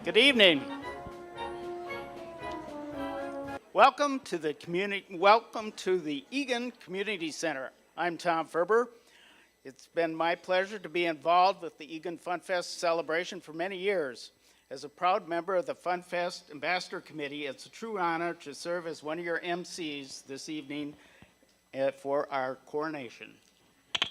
Good evening. Welcome to the Eagan Community Center. I'm Tom Ferber. It's been my pleasure to be involved with the Eagan Funfest celebration for many years. As a proud member of the Funfest Ambassador Committee, it's a true honor to serve as one of your MCs this evening for our coronation.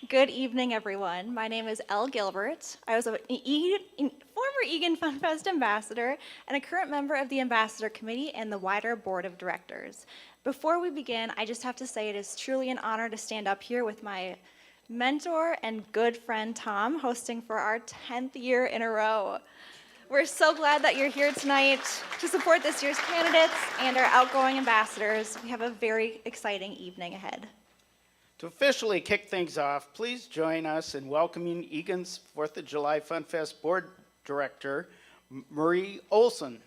Good evening, everyone. My name is Elle Gilbert. I was a former Eagan Funfest ambassador and a current member of the Ambassador Committee and the wider Board of Directors. Before we begin, I just have to say it is truly an honor to stand up here with my mentor and good friend Tom, hosting for our 10th year in a row. We're so glad that you're here tonight to support this year's candidates and our outgoing ambassadors. We have a very exciting evening ahead. To officially kick things off, please join us in welcoming Eagan's 4th of July Funfest Board Director, Marie Olson.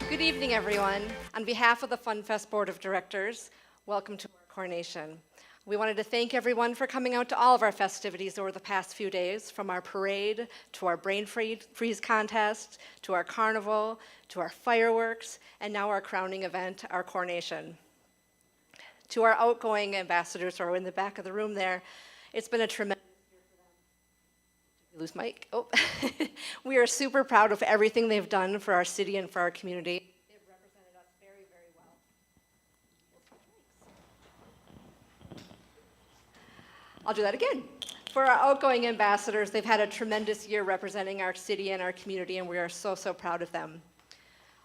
Good evening, everyone. On behalf of the Funfest Board of Directors, welcome to our coronation. We wanted to thank everyone for coming out to all of our festivities over the past few days, from our parade to our brain freeze contest, to our carnival, to our fireworks, and now our crowning event, our coronation. To our outgoing ambassadors who are in the back of the room there, it's been a tremendous year for them. Lose mic. Oh. We are super proud of everything they've done for our city and for our community. They've represented us very, very well. I'll do that again. For our outgoing ambassadors, they've had a tremendous year representing our city and our community, and we are so, so proud of them.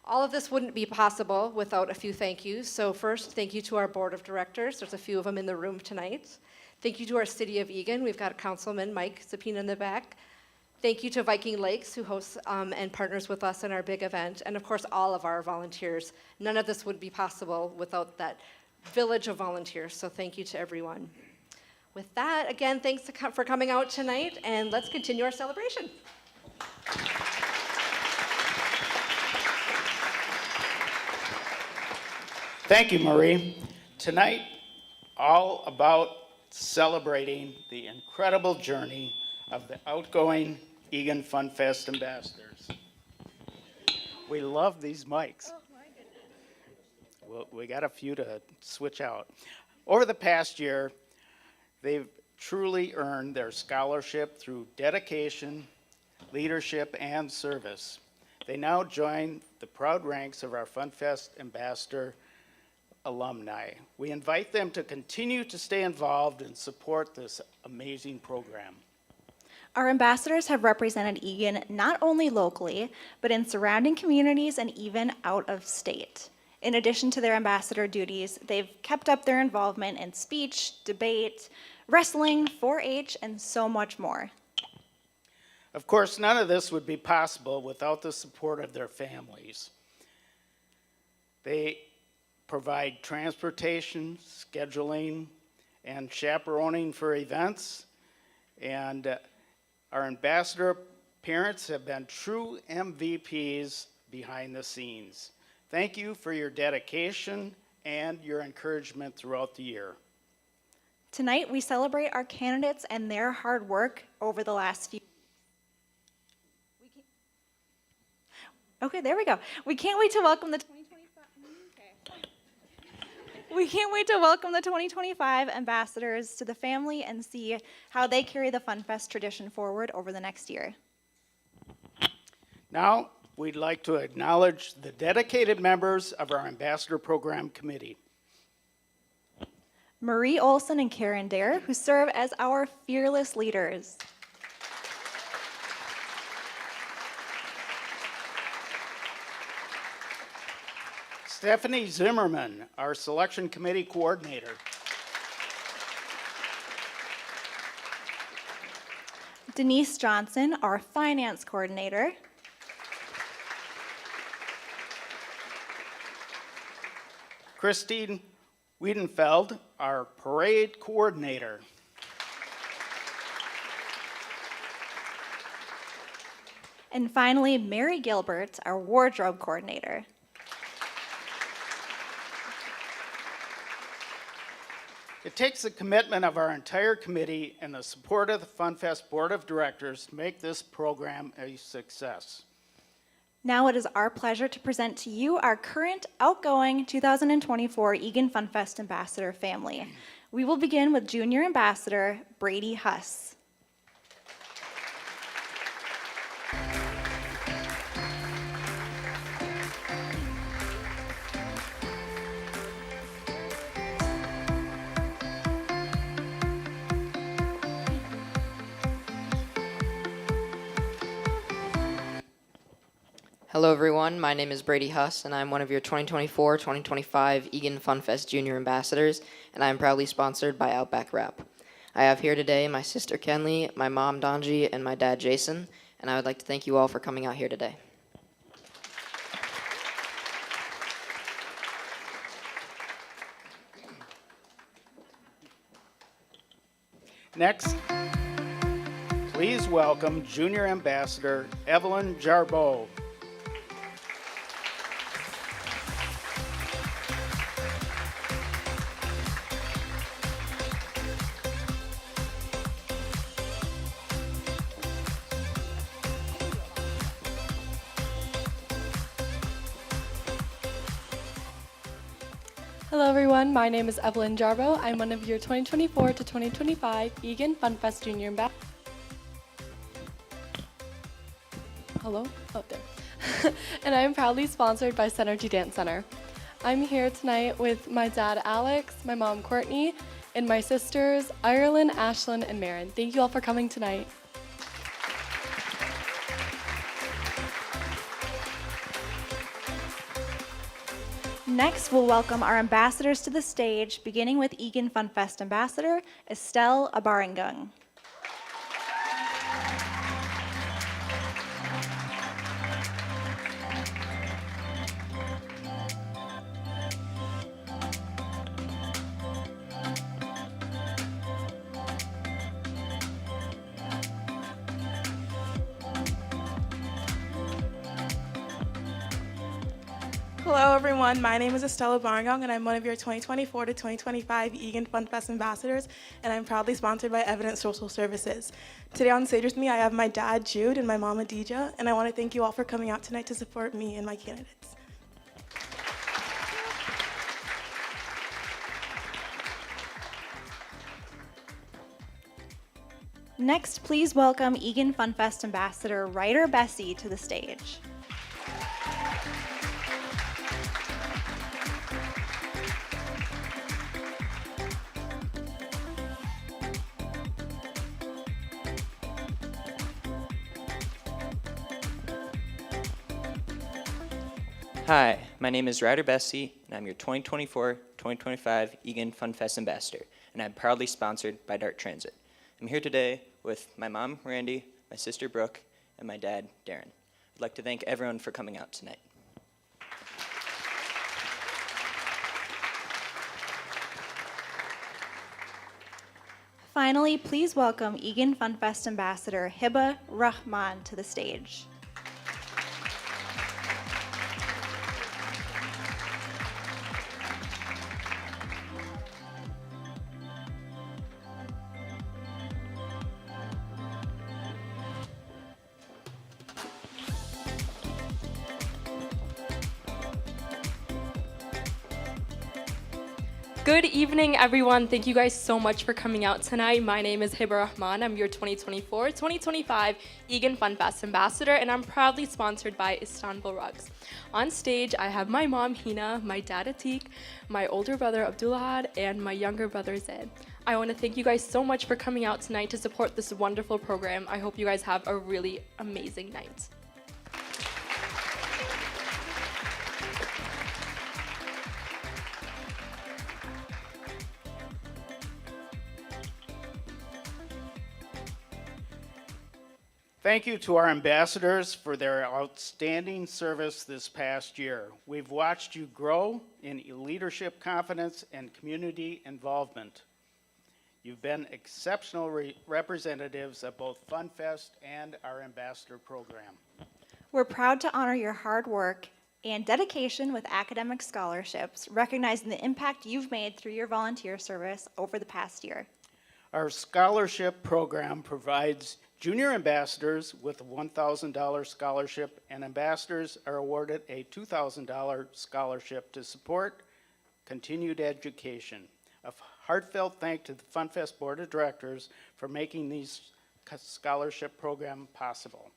All of this wouldn't be possible without a few thank yous. So first, thank you to our board of directors. There's a few of them in the room tonight. Thank you to our city of Eagan. We've got Councilman Mike Zapina in the back. Thank you to Viking Lakes, who hosts and partners with us in our big event. And of course, all of our volunteers. None of this would be possible without that village of volunteers. So thank you to everyone. With that, again, thanks for coming out tonight, and let's continue our celebration. Thank you, Marie. Tonight, all about celebrating the incredible journey of the outgoing Eagan Funfest ambassadors. We love these mics. Oh, my goodness. Well, we got a few to switch out. Over the past year, they've truly earned their scholarship through dedication, leadership, and service. They now join the proud ranks of our Funfest Ambassador alumni. We invite them to continue to stay involved and support this amazing program. Our ambassadors have represented Eagan not only locally, but in surrounding communities and even out of state. In addition to their ambassador duties, they've kept up their involvement in speech, debate, wrestling, 4-H, and so much more. Of course, none of this would be possible without the support of their families. They provide transportation, scheduling, and chaperoning for events, and our ambassador parents have been true MVPs behind the scenes. Thank you for your dedication and your encouragement throughout the year. Tonight, we celebrate our candidates and their hard work over the last few weeks. Okay, there we go. We can't wait to welcome the 2025 ambassadors to the family and see how they carry the Funfest tradition forward over the next year. Now, we'd like to acknowledge the dedicated members of our Ambassador Program Committee. Marie Olson and Karen Dare, who serve as our fearless leaders. Stephanie Zimmerman, our Selection Committee Coordinator. Denise Johnson, our Finance Coordinator. Christine Wiedenfeld, our Parade Coordinator. And finally, Mary Gilbert, our wardrobe coordinator. It takes the commitment of our entire committee and the support of the Funfest Board of Directors to make this program a success. Now it is our pleasure to present to you our current outgoing 2024 Eagan Funfest Ambassador family. We will begin with Junior Ambassador Brady Huss. Hello everyone, my name is Brady Huss and I'm one of your 2024-2025 Eagan Funfest Junior Ambassadors, and I am proudly sponsored by Outback Wrap. I have here today my sister Kenley, my mom Donji, and my dad Jason, and I would like to thank you all for coming out here today. Next, please welcome Junior Ambassador Evelyn Jarbeau. Hello everyone, my name is Evelyn Jarbo. I'm one of your 2024 to 2025 Eagan Funfest Junior Ambassadors. Hello? Oh, there. And I am proudly sponsored by Synergy Dance Center. I'm here tonight with my dad Alex, my mom Courtney, and my sisters Ireland, Ashlyn, and Marin. Thank you all for coming tonight. Next, we'll welcome our ambassadors to the stage, beginning with Eagan Funfest Ambassador Estelle Abarangung. Hello everyone, my name is Estella Barngong and I'm one of your 2024 to 2025 Eagan Funfest Ambassadors, and I'm proudly sponsored by Evidence Social Services. Today on stage with me I have my dad Jude and my mom Adija, and I want to thank you all for coming out tonight to support me and my candidates. Next, please welcome Eagan Funfest Ambassador Ryder Bessie to the stage. Hi, my name is Ryder Bessie, and I'm your 2024-2025 Eagan Funfest Ambassador, and I'm proudly sponsored by Dart Transit. I'm here today with my mom, Randy, my sister, Brooke, and my dad, Darren. I'd like to thank everyone for coming out tonight. Finally, please welcome Eagan Funfest Ambassador Hiba Rahman to the stage. Good evening, everyone. Thank you guys so much for coming out tonight. My name is Hiba Rahman. I'm your 2024-2025 Eagan Funfest Ambassador, and I'm proudly sponsored by Istanbul Rugs. On stage, I have my mom, Hina, my dad, Atik, my older brother, Abdulahad, and my younger brother, Zaid. I want to thank you guys so much for coming out tonight to support this wonderful program. I hope you guys have a really amazing night. Thank you to our ambassadors for their outstanding service this past year. We've watched you grow in leadership confidence and community involvement. You've been exceptional representatives of both Funfest and our ambassador program. We're proud to honor your hard work and dedication with academic scholarships, recognizing the impact you've made through your volunteer service over the past year. Our scholarship program provides junior ambassadors with a $1,000 scholarship, and ambassadors are awarded a $2,000 scholarship to support continued education. A heartfelt thank to the Funfest Board of Directors for making these scholarship program possible.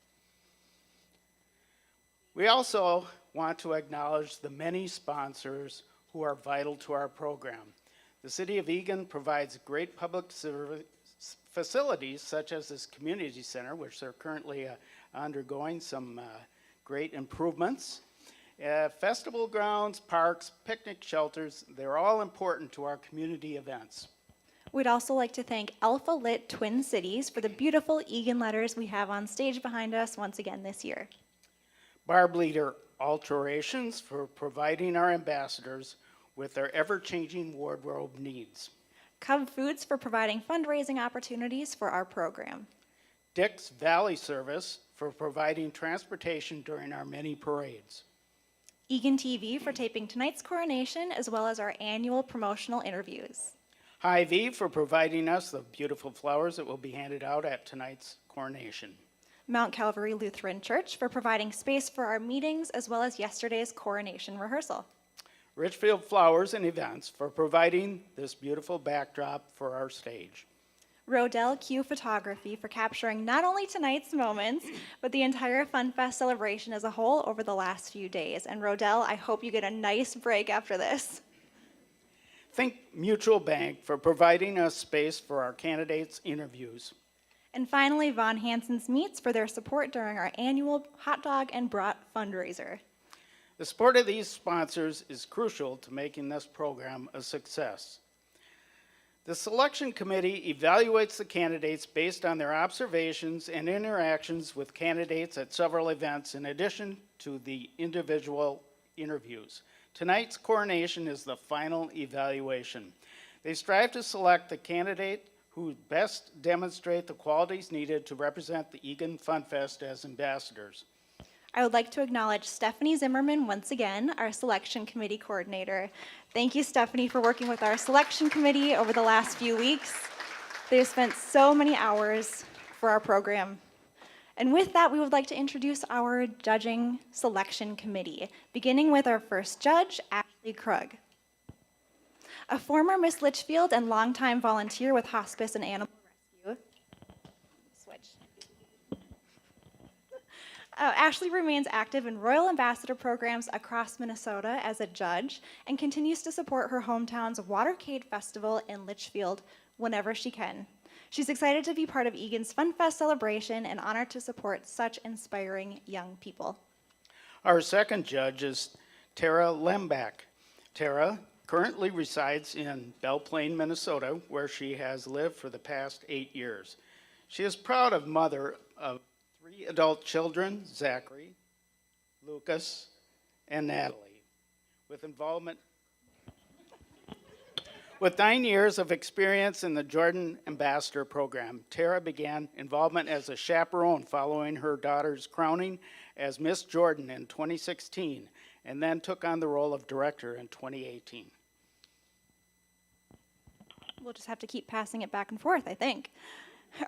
We also want to acknowledge the many sponsors who are vital to our program. The City of Eagan provides great public service facilities such as this community center, which they're currently undergoing some great improvements. Festival grounds, parks, picnic shelters, they're all important to our community events. We'd also like to thank Alpha Lit Twin Cities for the beautiful Eagan letters we have on stage behind us once again this year. Barb Leader Alterations for providing our ambassadors with their ever-changing wardrobe needs. Cub Foods for providing fundraising opportunities for our program. Dick's Valley Service for providing transportation during our many parades. Eagan TV for taping tonight's coronation as well as our annual promotional interviews. Hy-Vee for providing us the beautiful flowers that will be handed out at tonight's coronation. Mount Calvary Lutheran Church for providing space for our meetings as well as yesterday's coronation rehearsal. Richfield Flowers and Events for providing this beautiful backdrop for our stage. Rodell Q Photography for capturing not only tonight's moments, but the entire Funfest celebration as a whole over the last few days. And Rodell, I hope you get a nice break after this. Think Mutual Bank for providing us space for our candidates' interviews. And finally, Von Hansen's Meats for their support during our annual hot dog and brat fundraiser. The support of these sponsors is crucial to making this program a success. The selection committee evaluates the candidates based on their observations and interactions with candidates at several events in addition to the individual interviews. Tonight's coronation is the final evaluation. They strive to select the candidate who best demonstrate the qualities needed to represent the Eagan Funfest as ambassadors. I would like to acknowledge Stephanie Zimmerman once again, our selection committee coordinator. Thank you, Stephanie, for working with our selection committee over the last few weeks. They've spent so many hours for our program. And with that, we would like to introduce our judging selection committee, beginning with our first judge, Ashley Krug. A former Miss Litchfield and longtime volunteer with hospice and animal rescue. Switch. Ashley remains active in Royal Ambassador programs across Minnesota as a judge and continues to support her hometown's Watercade Festival in Litchfield whenever she can. She's excited to be part of Eagan's Funfest celebration and honored to support such inspiring young people. Our second judge is Tara Lembach. Tara currently resides in Belle Plaine, Minnesota, where she has lived for the past 8 years. She is proud of mother of 3 adult children, Zachary, Lucas, and Natalie, with involvement. With 9 years of experience in the Jordan Ambassador Program, Tara began involvement as a chaperone following her daughter's crowning as Miss Jordan in 2016, and then took on the role of director in 2018. We'll just have to keep passing it back and forth, I think.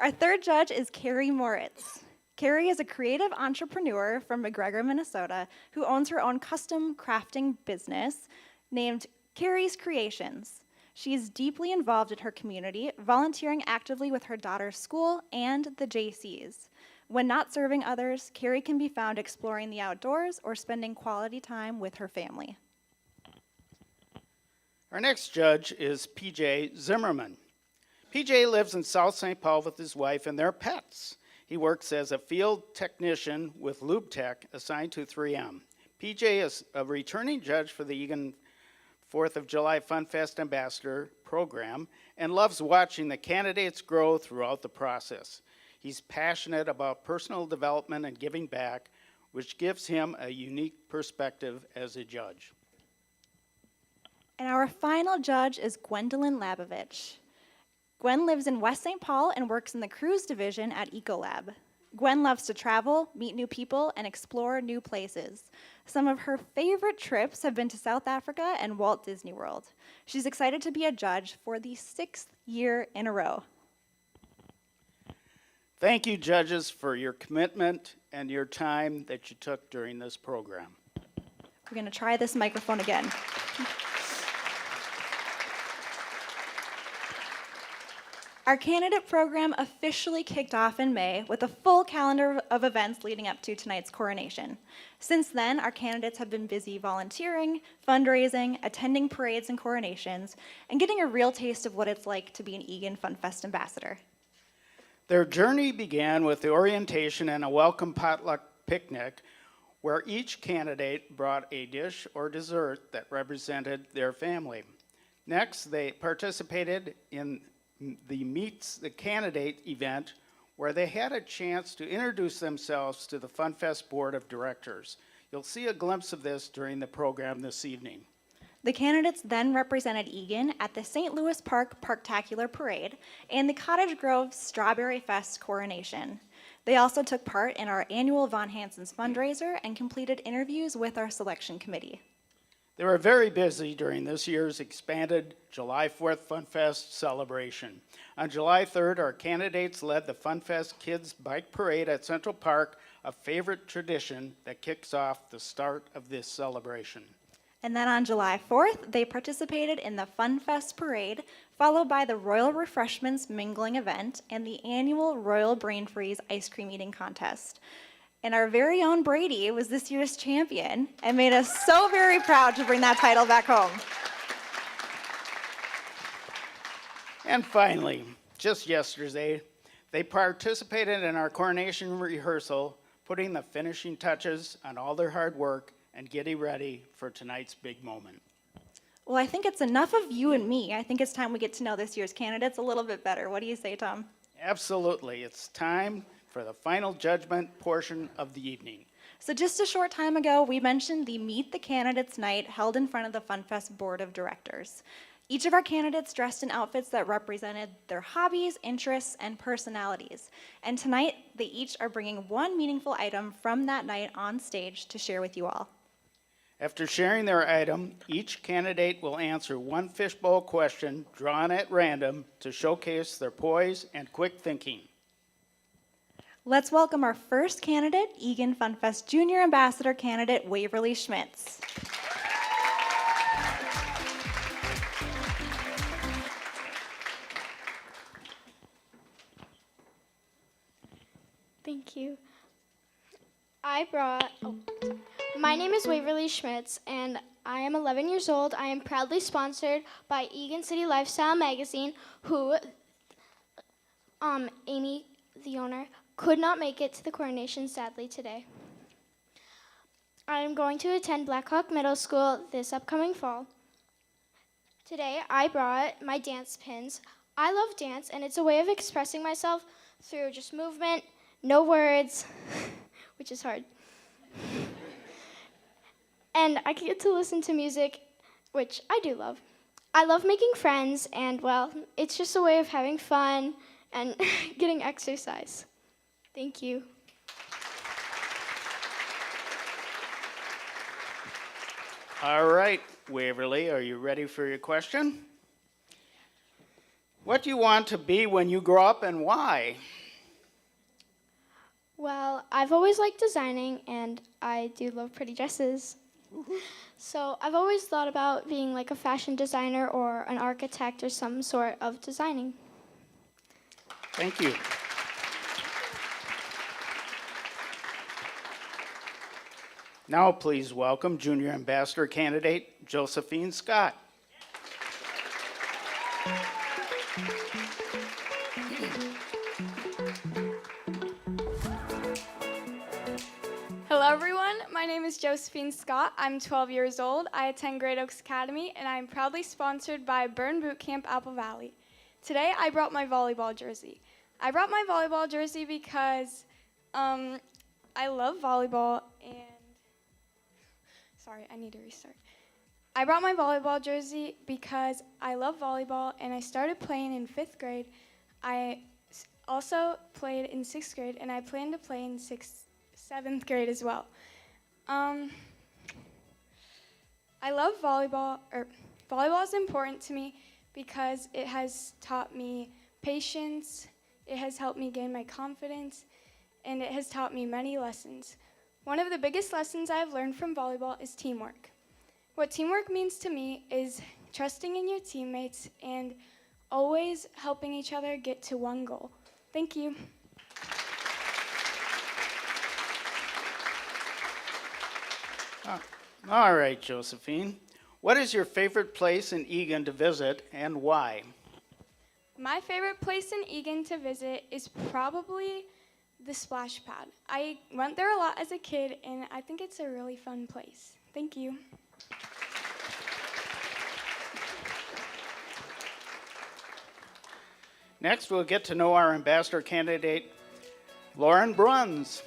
Our third judge is Carrie Moritz. Carrie is a creative entrepreneur from McGregor, Minnesota, who owns her own custom crafting business named Carrie's Creations. She is deeply involved in her community, volunteering actively with her daughter's school and the JCs. When not serving others, Carrie can be found exploring the outdoors or spending quality time with her family. Our next judge is PJ Zimmerman. PJ lives in South St. Paul with his wife and their pets. He works as a field technician with Lube Tech assigned to 3M. PJ is a returning judge for the Eagan 4th of July Funfest Ambassador Program and loves watching the candidates grow throughout the process. He's passionate about personal development and giving back, which gives him a unique perspective as a judge. And our final judge is Gwendolyn Labovich. Gwen lives in West St. Paul and works in the cruise division at Ecolab. Gwen loves to travel, meet new people, and explore new places. Some of her favorite trips have been to South Africa and Walt Disney World. She's excited to be a judge for the 6th year in a row. Thank you, judges, for your commitment and your time that you took during this program. We're going to try this microphone again. Our candidate program officially kicked off in May with a full calendar of events leading up to tonight's coronation. Since then, our candidates have been busy volunteering, fundraising, attending parades and coronations, and getting a real taste of what it's like to be an Eagan Funfest ambassador. Their journey began with the orientation and a welcome potluck picnic where each candidate brought a dish or dessert that represented their family. Next, they participated in the Meets the Candidate event where they had a chance to introduce themselves to the Funfest Board of Directors. You'll see a glimpse of this during the program this evening. The candidates then represented Eagan at the St. Louis Park Parktacular Parade and the Cottage Grove Strawberry Fest coronation. They also took part in our annual Von Hansen's fundraiser and completed interviews with our selection committee. They were very busy during this year's expanded July 4th Funfest celebration. On July 3rd, our candidates led the Funfest Kids Bike Parade at Central Park, a favorite tradition that kicks off the start of this celebration. And then on July 4th, they participated in the Funfest Parade, followed by the Royal Refreshments Mingling event and the annual Royal Brain Freeze ice cream eating contest. And our very own Brady was this year's champion and made us so very proud to bring that title back home. And finally, just yesterday, they participated in our coronation rehearsal, putting the finishing touches on all their hard work and getting ready for tonight's big moment. Well, I think it's enough of you and me. I think it's time we get to know this year's candidates a little bit better. What do you say, Tom? Absolutely. It's time for the final judgment portion of the evening. So just a short time ago, we mentioned the Meet the Candidates night held in front of the Funfest Board of Directors. Each of our candidates dressed in outfits that represented their hobbies, interests, and personalities. And tonight, they each are bringing one meaningful item from that night on stage to share with you all. After sharing their item, each candidate will answer one fishbowl question drawn at random to showcase their poise and quick thinking. Let's welcome our first candidate, Eagan Funfest Junior Ambassador candidate Waverly Schmitz. Thank you. My name is Waverly Schmitz, and I am 11 years old. I am proudly sponsored by Eagan City Lifestyle Magazine, who, Amy, the owner, could not make it to the coronation sadly today. I am going to attend Blackhawk Middle School this upcoming fall. Today, I brought my dance pins. I love dance, and it's a way of expressing myself through just movement, no words, which is hard. And I get to listen to music, which I do love. I love making friends, and well, it's just a way of having fun and getting exercise. Thank you. All right, Waverly, are you ready for your question? What do you want to be when you grow up and why? Well, I've always liked designing, and I do love pretty dresses. So I've always thought about being like a fashion designer or an architect or some sort of designing. Thank you. Now please welcome Junior Ambassador candidate Josephine Scott. Hello everyone, my name is Josephine Scott. I'm 12 years old. I attend Great Oaks Academy and I'm proudly sponsored by Burn Boot Camp Apple Valley. Today I brought my volleyball jersey. I brought my volleyball jersey because I love volleyball and, sorry, I need to restart. I brought my volleyball jersey because I love volleyball and I started playing in 5th grade. I also played in 6th grade and I plan to play in 7th grade as well. I love volleyball, volleyball is important to me because it has taught me patience, it has helped me gain my confidence, and it has taught me many lessons. One of the biggest lessons I have learned from volleyball is teamwork. What teamwork means to me is trusting in your teammates and always helping each other get to one goal. Thank you. All right, Josephine. What is your favorite place in Eagan to visit and why? My favorite place in Eagan to visit is probably the splash pad. I went there a lot as a kid and I think it's a really fun place. Thank you. Next, we'll get to know our ambassador candidate, Lauren Bruns.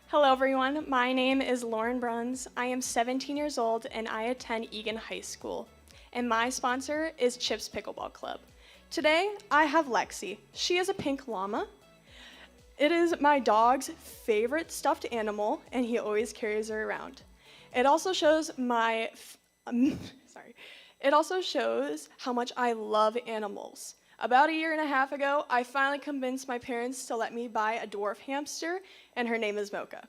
Hello, everyone. My name is Lauren Bruns. I am 17 years old, and I attend Eagan High School. And my sponsor is Chip's Pickleball Club. Today, I have Lexi. She is a pink llama. It is my dog's favorite stuffed animal, and he always carries her around. It also shows It also shows how much I love animals. About a year and a half ago, I finally convinced my parents to let me buy a dwarf hamster, and her name is Mocha.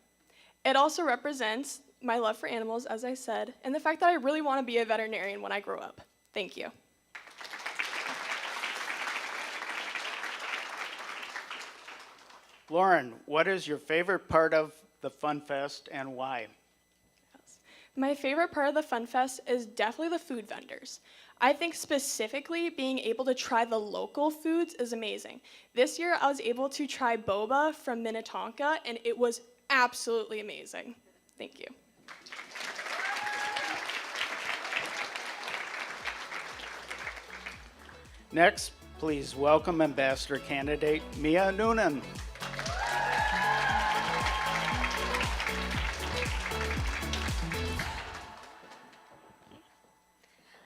It also represents my love for animals, as I said, and the fact that I really want to be a veterinarian when I grow up. Thank you. Lauren, what is your favorite part of the Funfest and why? My favorite part of the Funfest is definitely the food vendors. I think specifically being able to try the local foods is amazing. This year I was able to try boba from Minnetonka and it was absolutely amazing. Thank you. Next, please welcome ambassador candidate Mia Noonan.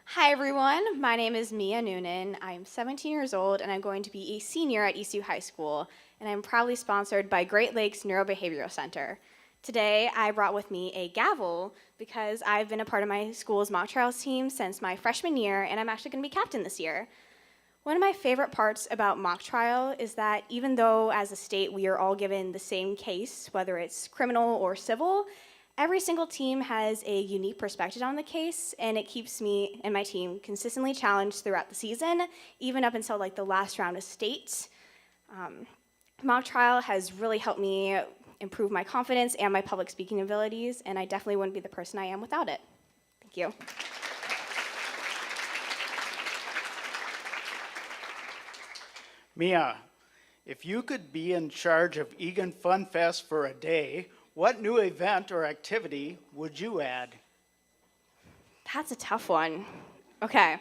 Hi everyone, my name is Mia Noonan. I'm 17 years old and I'm going to be a senior at ECU High School, and I'm proudly sponsored by Great Lakes Neurobehavioral Center. Today I brought with me a gavel because I've been a part of my school's mock trials team since my freshman year, and I'm actually going to be captain this year. One of my favorite parts about mock trial is that even though as a state we are all given the same case, whether it's criminal or civil, every single team has a unique perspective on the case, and it keeps me and my team consistently challenged throughout the season, even up until like the last round of state. Mock trial has really helped me improve my confidence and my public speaking abilities, and I definitely wouldn't be the person I am without it. Thank you. Mia, if you could be in charge of Eagan Fun Fest for a day, what new event or activity would you add? That's a tough one. Okay,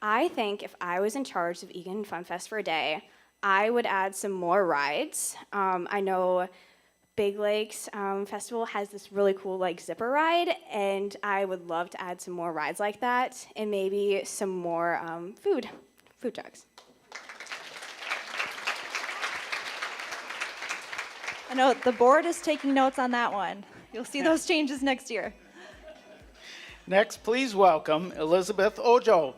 I think if I was in charge of Eagan Fun Fest for a day, I would add some more rides. I know Big Lakes Festival has this really cool like zipper ride, and I would love to add some more rides like that, and maybe some more food trucks. I know the board is taking notes on that one. You'll see those changes next year. Next, please welcome Elizabeth Ojo.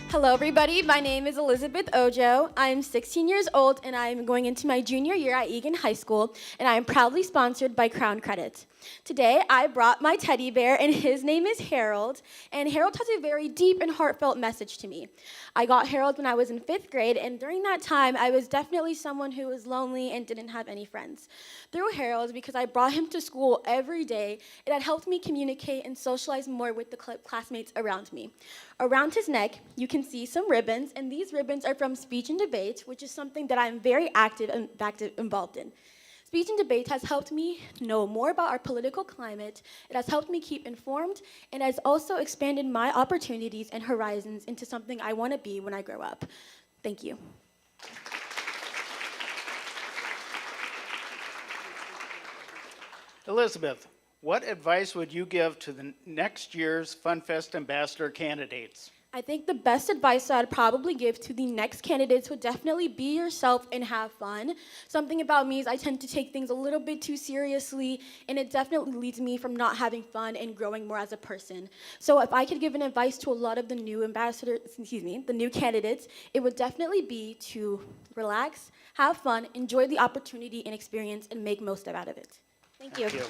Hello, everybody. My name is Elizabeth Ojo. I'm 16 years old, and I'm going into my junior year at Eagan High School, and I am proudly sponsored by Crown Credit. Today, I brought my teddy bear, and his name is Harold, and Harold has a very deep and heartfelt message to me. I got Harold when I was in 5th grade, and during that time, I was definitely someone who was lonely and didn't have any friends. Through Harold, because I brought him to school every day, it had helped me communicate and socialize more with the classmates around me. Around his neck, you can see some ribbons, and these ribbons are from speech and debate, which is something that I'm very active and involved in. Speech and debate has helped me know more about our political climate. It has helped me keep informed, and has also expanded my opportunities and horizons into something I want to be when I grow up. Thank you. Elizabeth, what advice would you give to the next year's Funfest ambassador candidates? I think the best advice I'd probably give to the next candidates would definitely be yourself and have fun. Something about me is I tend to take things a little bit too seriously, and it definitely leads me from not having fun and growing more as a person. So if I could give an advice to a lot of the new the new candidates, it would definitely be to relax, have fun, enjoy the opportunity and experience, and make most out of it. Thank you. Thank you.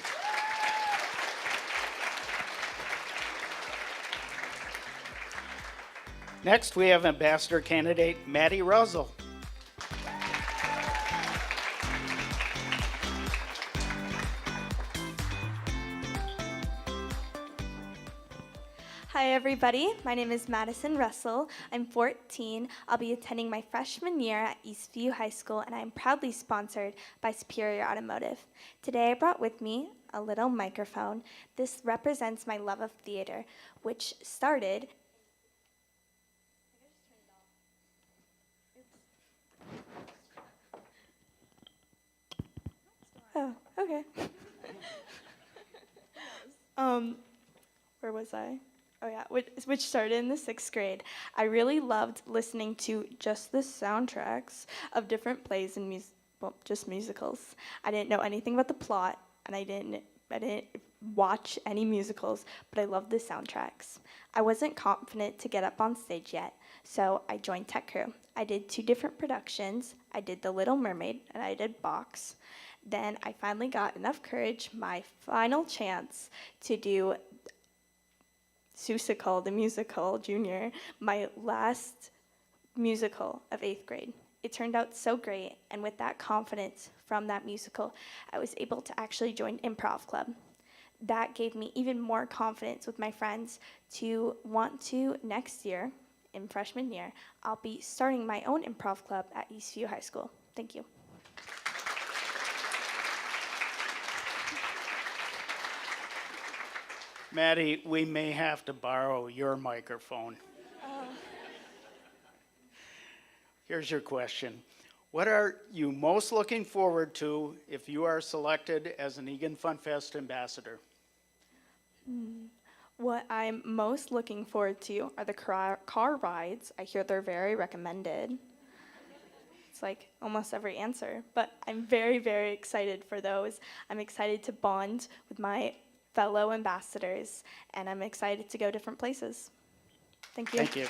Next, we have ambassador candidate Maddie Russell. Hi everybody, my name is Madison Russell. I'm 14. I'll be attending my freshman year at Eastview High School, and I'm proudly sponsored by Superior Automotive. Today I brought with me a little microphone. This represents my love of theater, which started Oh, okay. Where was I? Oh yeah, which started in the 6th grade. I really loved listening to just the soundtracks of different plays and just musicals. I didn't know anything about the plot, and I didn't watch any musicals, but I loved the soundtracks. I wasn't confident to get up on stage yet, so I joined Tech Crew. I did 2 different productions. I did The Little Mermaid, and I did Box. Then I finally got enough courage, my final chance, to do Seussical, the musical, junior, my last musical of 8th grade. It turned out so great, and with that confidence from that musical, I was able to actually join improv club. That gave me even more confidence with my friends to want to next year, in freshman year, I'll be starting my own improv club at Eastview High School. Thank you. Maddie, we may have to borrow your microphone. Here's your question. What are you most looking forward to if you are selected as an Eagan Funfest ambassador? What I'm most looking forward to are the car rides. I hear they're very recommended. It's like almost every answer, but I'm very, very excited for those. I'm excited to bond with my fellow ambassadors, and I'm excited to go different places. Thank you. Thank you.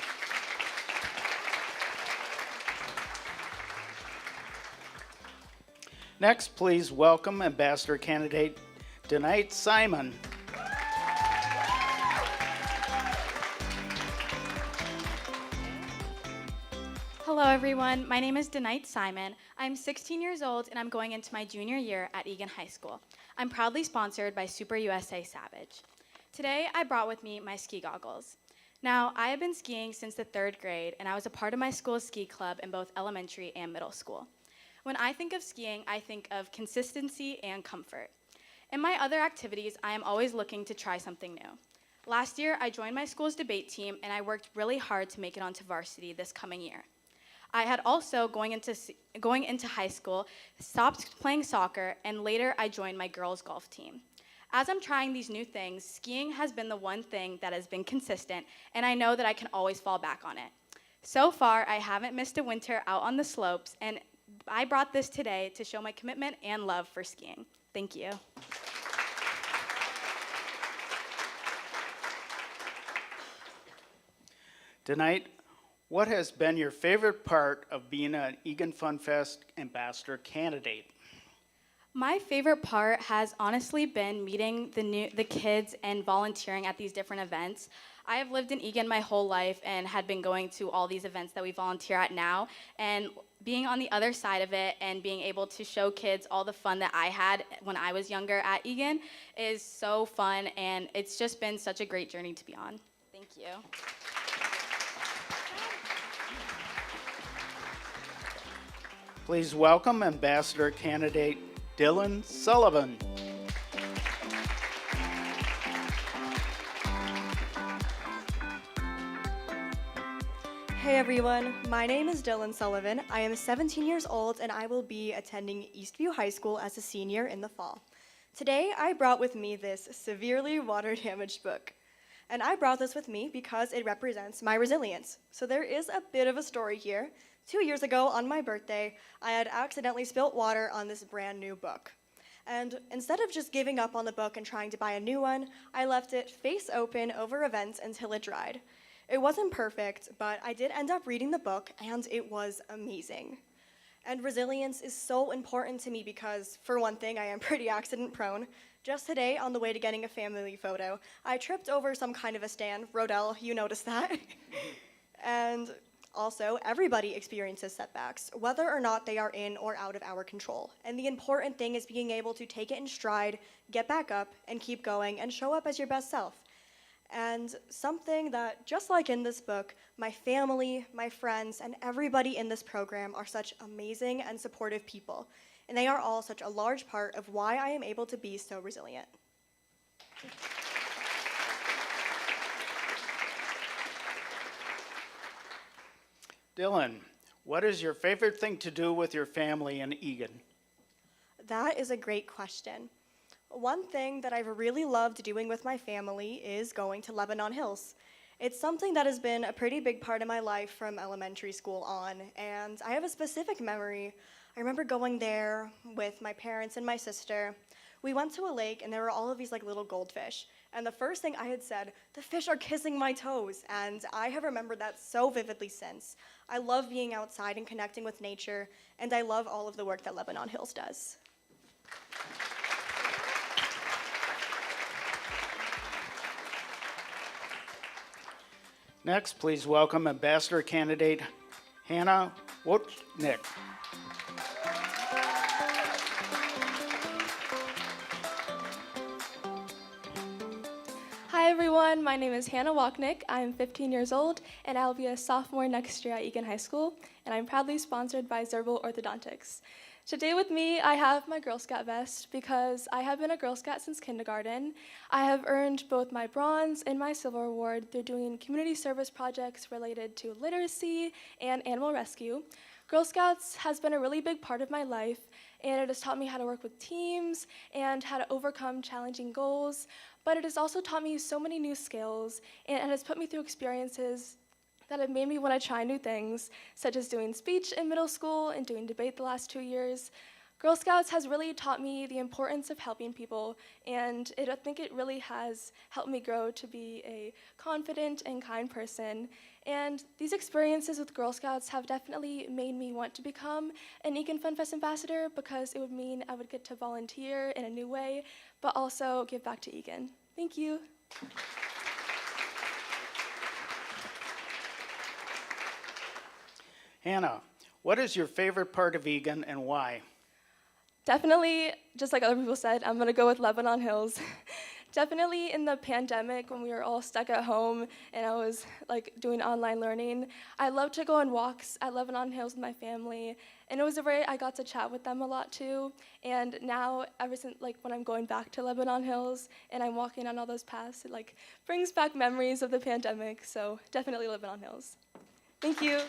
Next, please welcome ambassador candidate Denite Simon. Hello everyone, my name is Denite Simon. I'm 16 years old and I'm going into my junior year at Eagan High School. I'm proudly sponsored by Super USA Savage. Today I brought with me my ski goggles. Now, I have been skiing since the 3rd grade and I was a part of my school's ski club in both elementary and middle school. When I think of skiing, I think of consistency and comfort. In my other activities, I am always looking to try something new. Last year, I joined my school's debate team and I worked really hard to make it onto varsity this coming year. I had also, going into high school, stopped playing soccer, and later I joined my girls' golf team. As I'm trying these new things, skiing has been the one thing that has been consistent, and I know that I can always fall back on it. So far, I haven't missed a winter out on the slopes, and I brought this today to show my commitment and love for skiing. Thank you. Tonight, what has been your favorite part of being an Eagan Funfest ambassador candidate? My favorite part has honestly been meeting the kids and volunteering at these different events. I have lived in Eagan my whole life and had been going to all these events that we volunteer at now, and being on the other side of it and being able to show kids all the fun that I had when I was younger at Eagan is so fun, and it's just been such a great journey to be on. Thank you. Please welcome ambassador candidate Dylan Sullivan. Hey everyone, my name is Dylan Sullivan. I am 17 years old and I will be attending Eastview High School as a senior in the fall. Today I brought with me this severely water damaged book. And I brought this with me because it represents my resilience. So there is a bit of a story here. 2 years ago on my birthday, I had accidentally spilt water on this brand new book. And instead of just giving up on the book and trying to buy a new one, I left it face open over events until it dried. It wasn't perfect, but I did end up reading the book, and it was amazing. And resilience is so important to me because, for one thing, I am pretty accident prone. Just today, on the way to getting a family photo, I tripped over some kind of a stand. Rodell, you noticed that. And also, everybody experiences setbacks, whether or not they are in or out of our control. And the important thing is being able to take it in stride, get back up, and keep going, and show up as your best self. And something that, just like in this book, my family, my friends, and everybody in this program are such amazing and supportive people. And they are all such a large part of why I am able to be so resilient. Dylan, what is your favorite thing to do with your family in Eagan? That is a great question. One thing that I've really loved doing with my family is going to Lebanon Hills. It's something that has been a pretty big part of my life from elementary school on, and I have a specific memory. I remember going there with my parents and my sister. We went to a lake, and there were all of these little goldfish. And the first thing I had said, the fish are kissing my toes, and I have remembered that so vividly since. I love being outside and connecting with nature, and I love all of the work that Lebanon Hills does. Next, please welcome Ambassador candidate Hannah Wojcik. Hi everyone, my name is Hannah Wojcik. I'm 15 years old and I'll be a sophomore next year at Eagan High School, and I'm proudly sponsored by Zerbal Orthodontics. Today with me, I have my Girl Scout vest because I have been a Girl Scout since kindergarten. I have earned both my bronze and my silver award through doing community service projects related to literacy and animal rescue. Girl Scouts has been a really big part of my life, and it has taught me how to work with teams and how to overcome challenging goals, but it has also taught me so many new skills, and it has put me through experiences that have made me want to try new things, such as doing speech in middle school and doing debate the last 2 years. Girl Scouts has really taught me the importance of helping people, and I think it really has helped me grow to be a confident and kind person. And these experiences with Girl Scouts have definitely made me want to become an Eagan Funfest ambassador because it would mean I would get to volunteer in a new way, but also give back to Eagan. Thank you. Hannah, what is your favorite part of Eagan and why? Definitely, just like other people said, I'm gonna go with Lebanon Hills. Definitely in the pandemic when we were all stuck at home and I was doing online learning, I loved to go on walks at Lebanon Hills with my family, and it was I got to chat with them a lot too. And now, ever since when I'm going back to Lebanon Hills and I'm walking on all those paths, it brings back memories of the pandemic. So definitely Lebanon Hills. Thank you.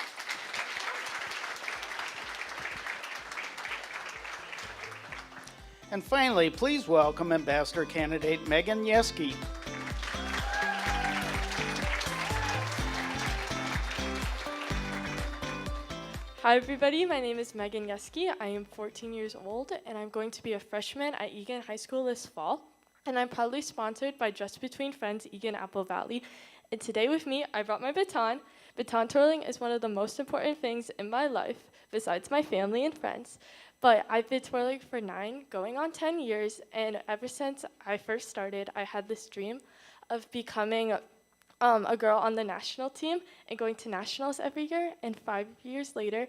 And finally, please welcome Ambassador candidate Megan Yeske. Hi everybody, my name is Megan Yeske. I am 14 years old and I'm going to be a freshman at Eagan High School this fall. And I'm proudly sponsored by Just Between Friends Eagan Apple Valley. And today with me, I brought my baton. Baton twirling is one of the most important things in my life, besides my family and friends. But I've been twirling for 9, going on 10 years, and ever since I first started, I had this dream of becoming a girl on the national team and going to nationals every year, and 5 years later,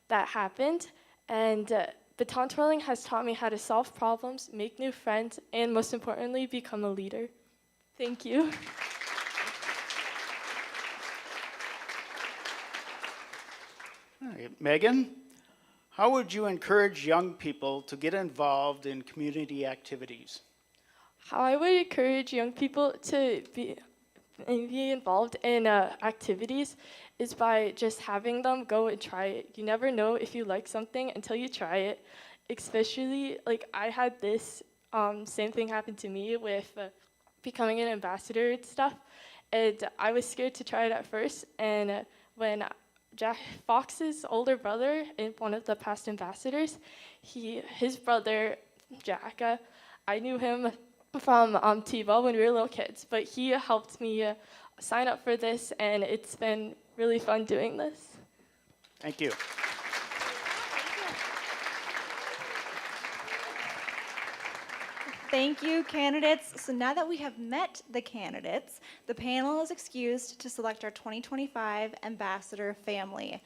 that happened. And baton twirling has taught me how to solve problems, make new friends, and most importantly, become a leader. Thank you. All right, Megan, How would you encourage young people to get involved in community activities? How I would encourage young people to be involved in activities is by just having them go and try it. You never know if you like something until you try it. Especially, like I had this same thing happen to me with becoming an ambassador and stuff. And I was scared to try it at first. And when Jack Fox's older brother, one of the past ambassadors, his brother Jack, I knew him from T-ball when we were little kids, but he helped me sign up for this, and it's been really fun doing this. Thank you. Thank you, candidates. So now that we have met the candidates, the panel is excused to select our 2025 ambassador family.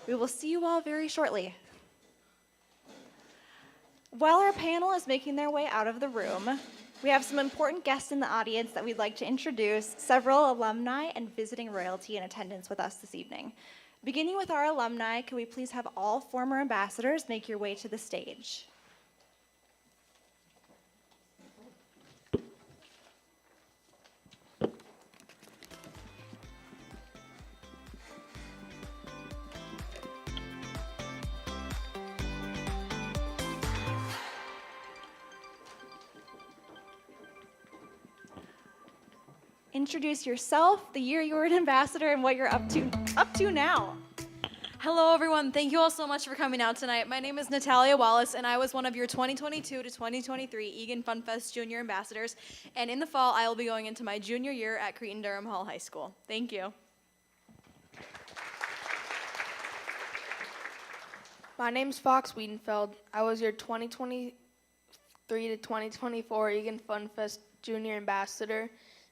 We will see you all very shortly. While our panel is making their way out of the room, we have some important guests in the audience that we'd like to introduce, several alumni and visiting royalty in attendance with us this evening. Beginning with our alumni, can we please have all former ambassadors make your way to the stage? Introduce yourself, the year you were an ambassador, and what you're up to now. Hello, everyone. Thank you all so much for coming out tonight. My name is Natalia Wallace, and I was one of your 2022 to 2023 Eagan Funfest Junior Ambassadors. And in the fall, I will be going into my junior year at Cretin-Durham Hall High School. Thank you. My name's Fox Wiedenfeld. I was your 2023 to 2024 Eagan Funfest Junior Ambassador,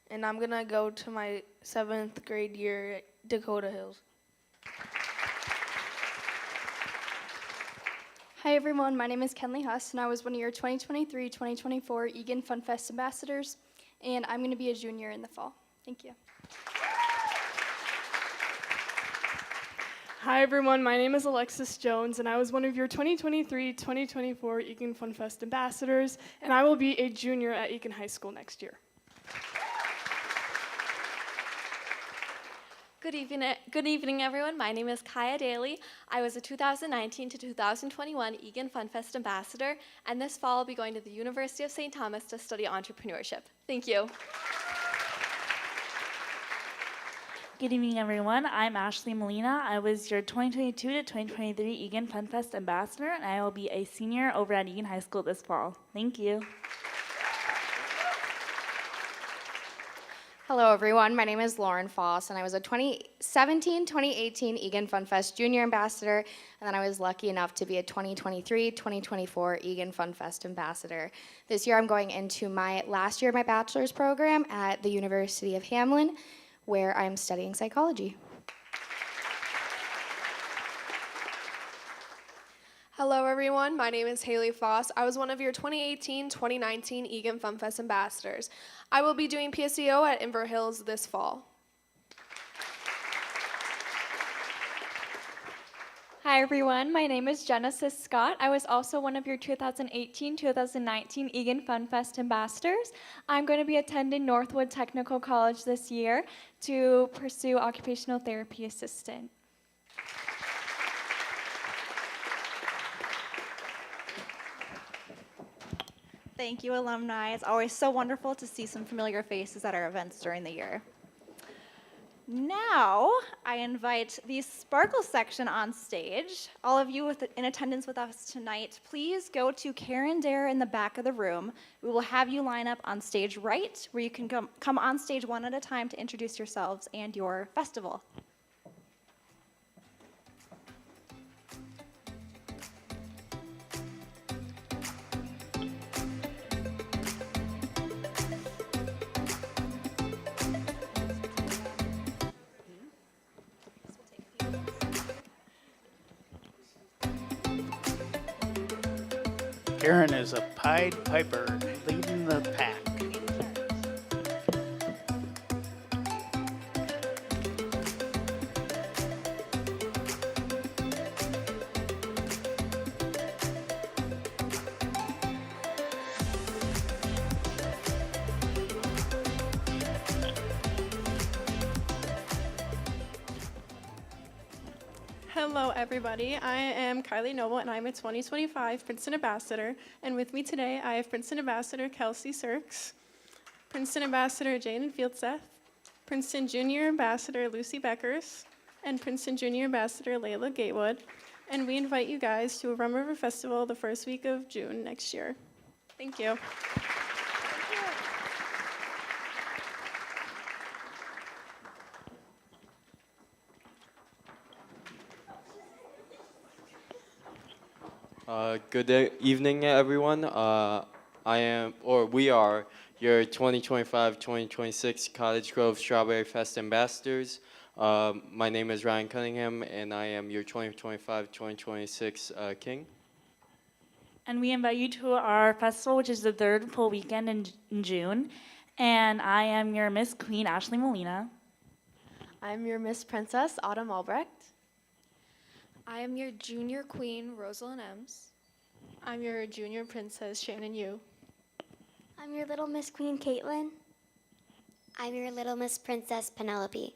and I'm gonna go to my 7th grade year at Dakota Hills. Hi everyone, my name is Kenley Huss, and I was one of your 2023-2024 Eagan Funfest Ambassadors, and I'm going to be a junior in the fall. Thank you. Hi everyone, my name is Alexis Jones, and I was one of your 2023-2024 Eagan Funfest Ambassadors, and I will be a junior at Eagan High School next year. Good evening, everyone. My name is Kaya Daly. I was a 2019 to 2021 Eagan Funfest Ambassador, and this fall I'll be going to the University of St. Thomas to study entrepreneurship. Thank you. Good evening, everyone. I'm Ashley Molina. I was your 2022 to 2023 Eagan Funfest Ambassador, and I will be a senior over at Eagan High School this fall. Thank you. Hello, everyone. My name is Lauren Foss, and I was a 2017-2018 Eagan Funfest Junior Ambassador, and then I was lucky enough to be a 2023-2024 Eagan Funfest Ambassador. This year, I'm going into my last year of my bachelor's program at the University of Hamlin, where I'm studying psychology. Hello, everyone. My name is Haley Foss. I was one of your 2018-2019 Eagan Funfest Ambassadors. I will be doing PSEO at Inver Hills this fall. Hi, everyone. My name is Genesis Scott. I was also one of your 2018-2019 Eagan Funfest Ambassadors. I'm going to be attending Northwood Technical College this year to pursue occupational therapy assistant. Thank you, alumni. It's always so wonderful to see some familiar faces at our events during the year. Now, I invite the Sparkle section on stage. All of you in attendance with us tonight, please go to Karen Dare in the back of the room. We will have you line up on stage right, where you can come on stage one at a time to introduce yourselves and your festival. Karen is a Pied Piper leading the pack. Hello, everybody. I am Kylie Noble, and I'm a 2025 Princeton Ambassador. And with me today, I have Princeton Ambassador Kelsey Sirks, Princeton Ambassador Jaden Fieldseth, Princeton Junior Ambassador Lucy Beckers, and Princeton Junior Ambassador Layla Gatewood. And we invite you guys to a Rum River Festival the first week of June next year. Thank you. Evening, everyone. We are your 2025-2026 Cottage Grove Strawberry Fest ambassadors. My name is Ryan Cunningham, and I am your 2025-2026 king. And we invite you to our festival, which is the third full weekend in June. And I am your Miss Queen, Ashley Molina. I'm your Miss Princess, Autumn Albrecht. I am your junior queen, Rosalind Ems. I'm your junior princess, Shannon Yu. I'm your little Miss Queen, Caitlin. I'm your little Miss Princess, Penelope.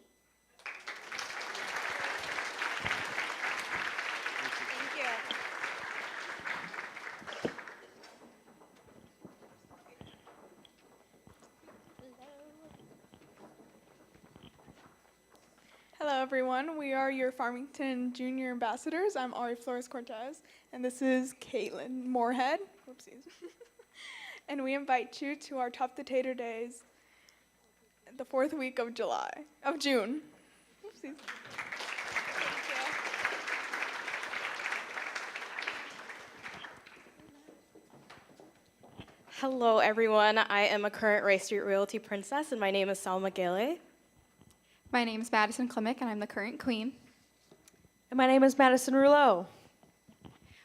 Hello, everyone. We are your Farmington Junior Ambassadors. I'm Ari Flores Cortez, and this is Caitlin Moorhead. Whoopsies. And we invite you to our Tough Potato Days the fourth week of June. Whoopsies. Hello, everyone. I am a current Ray Street Royalty Princess, and my name is Salma Gale. My name is Madison Klimek, and I'm the current queen. And my name is Madison Rouleau.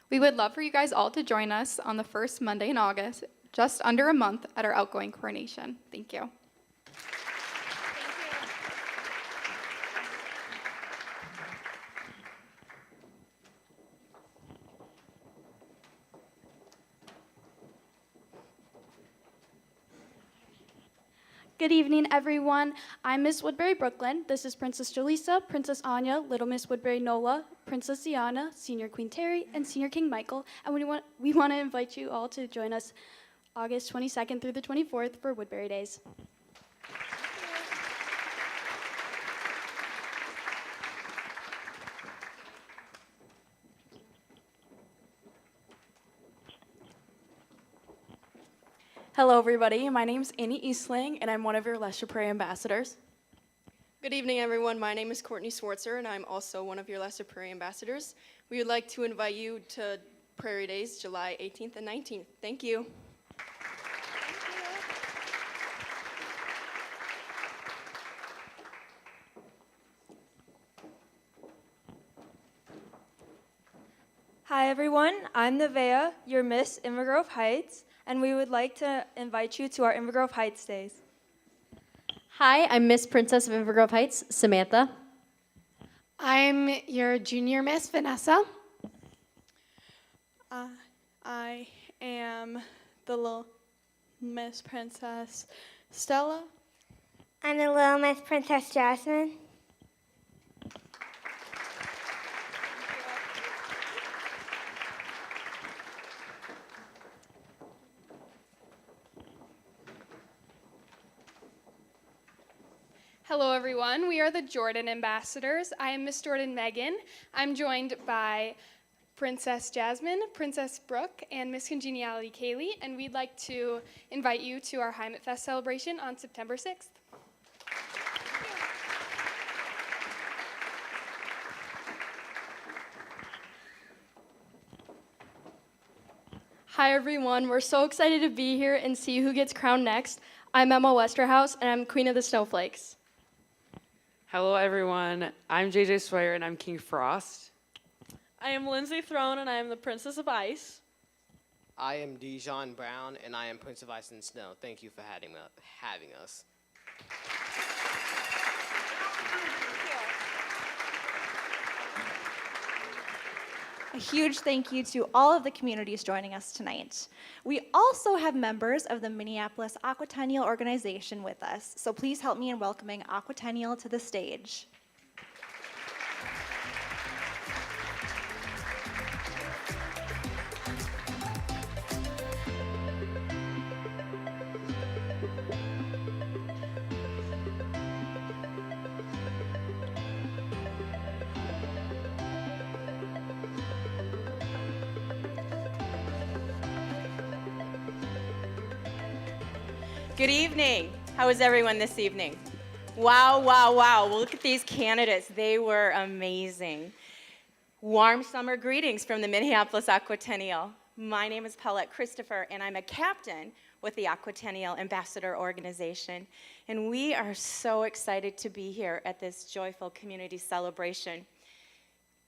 We would love for you guys all to join us on the first Monday in August, just under a month, at our outgoing coronation. Thank you. Good evening, everyone. I'm Miss Woodbury Brooklyn. This is Princess Jaleesa, Princess Anya, Little Miss Woodbury Nola, Princess Ziana, Senior Queen Terry, and Senior King Michael. And we want to invite you all to join us August 22nd through the 24th for Woodbury Days. Hello, everybody. My name is Annie Eastling, and I'm one of your Lesser Prairie ambassadors. Good evening, everyone. My name is Courtney Swartzer, and I'm also one of your Lesser Prairie ambassadors. We would like to invite you to Prairie Days, July 18th and 19th. Thank you. Hi, everyone. I'm Nevaeh, your Miss Inver Grove Heights, and we would like to invite you to our Inver Grove Heights Days. Hi, I'm Miss Princess of Inver Grove Heights, Samantha. I'm your junior Miss, Vanessa. I am the little Miss Princess, Stella. I'm the little Miss Princess, Jasmine. Hello, everyone. We are the Jordan Ambassadors. I am Miss Jordan Megan. I'm joined by Princess Jasmine, Princess Brooke, and Miss Congeniality Kaylee, and we'd like to invite you to our Heimat Fest celebration on September 6th. Hi, everyone. We're so excited to be here and see who gets crowned next. I'm Emma Westerhouse, and I'm Queen of the Snowflakes. Hello, everyone. I'm JJ Sawyer, and I'm King Frost. I am Lindsay Throne, and I am the Princess of Ice. I am Dijon Brown, and I am Prince of Ice and Snow. Thank you for having us. A huge thank you to all of the communities joining us tonight. We also have members of the Minneapolis Aquatennial organization with us, so please help me in welcoming Aquatennial to the stage. Good evening. How is everyone this evening? Wow, wow, wow. Well, look at these candidates. They were amazing. Warm summer greetings from the Minneapolis Aquatennial. My name is Paulette Christopher, and I'm a captain with the Aquatennial Ambassador Organization. And we are so excited to be here at this joyful community celebration.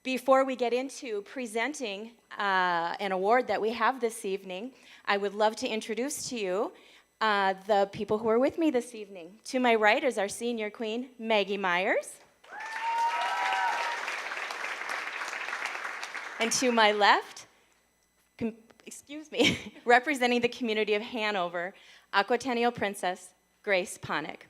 Before we get into presenting an award that we have this evening, I would love to introduce to you the people who are with me this evening. To my right is our senior queen, Maggie Myers. And to my left, representing the community of Hanover, Aquatennial Princess Grace Ponick.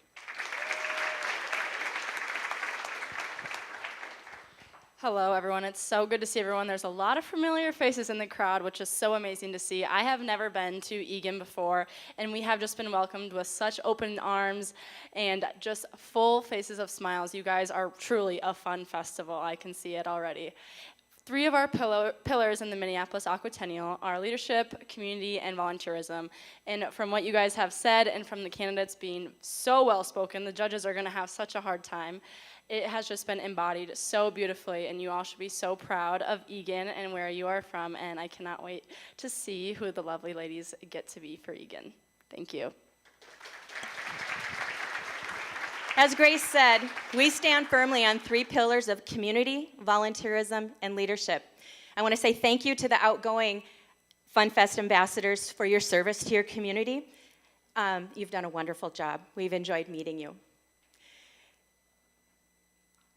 Hello, everyone. It's so good to see everyone. There's a lot of familiar faces in the crowd, which is so amazing to see. I have never been to Eagan before, and we have just been welcomed with such open arms and just full faces of smiles. You guys are truly a fun festival. I can see it already. 3 of our pillars in the Minneapolis Aquatennial are leadership, community, and volunteerism. And from what you guys have said and from the candidates being so well spoken, the judges are going to have such a hard time. It has just been embodied so beautifully, and you all should be so proud of Eagan and where you are from, and I cannot wait to see who the lovely ladies get to be for Eagan. Thank you. As Grace said, we stand firmly on 3 pillars of community, volunteerism, and leadership. I want to say thank you to the outgoing Funfest ambassadors for your service to your community. You've done a wonderful job. We've enjoyed meeting you.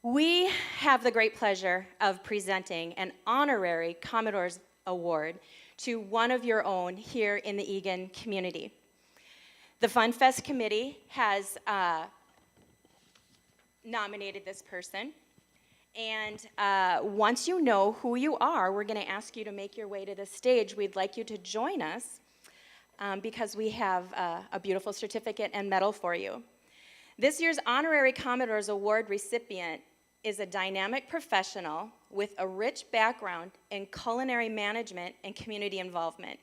We have the great pleasure of presenting an honorary Commodore's Award to one of your own here in the Eagan community. The Funfest committee has nominated this person, and once you know who you are, we're going to ask you to make your way to the stage. We'd like you to join us because we have a beautiful certificate and medal for you. This year's honorary Commodore's Award recipient is a dynamic professional with a rich background in culinary management and community involvement.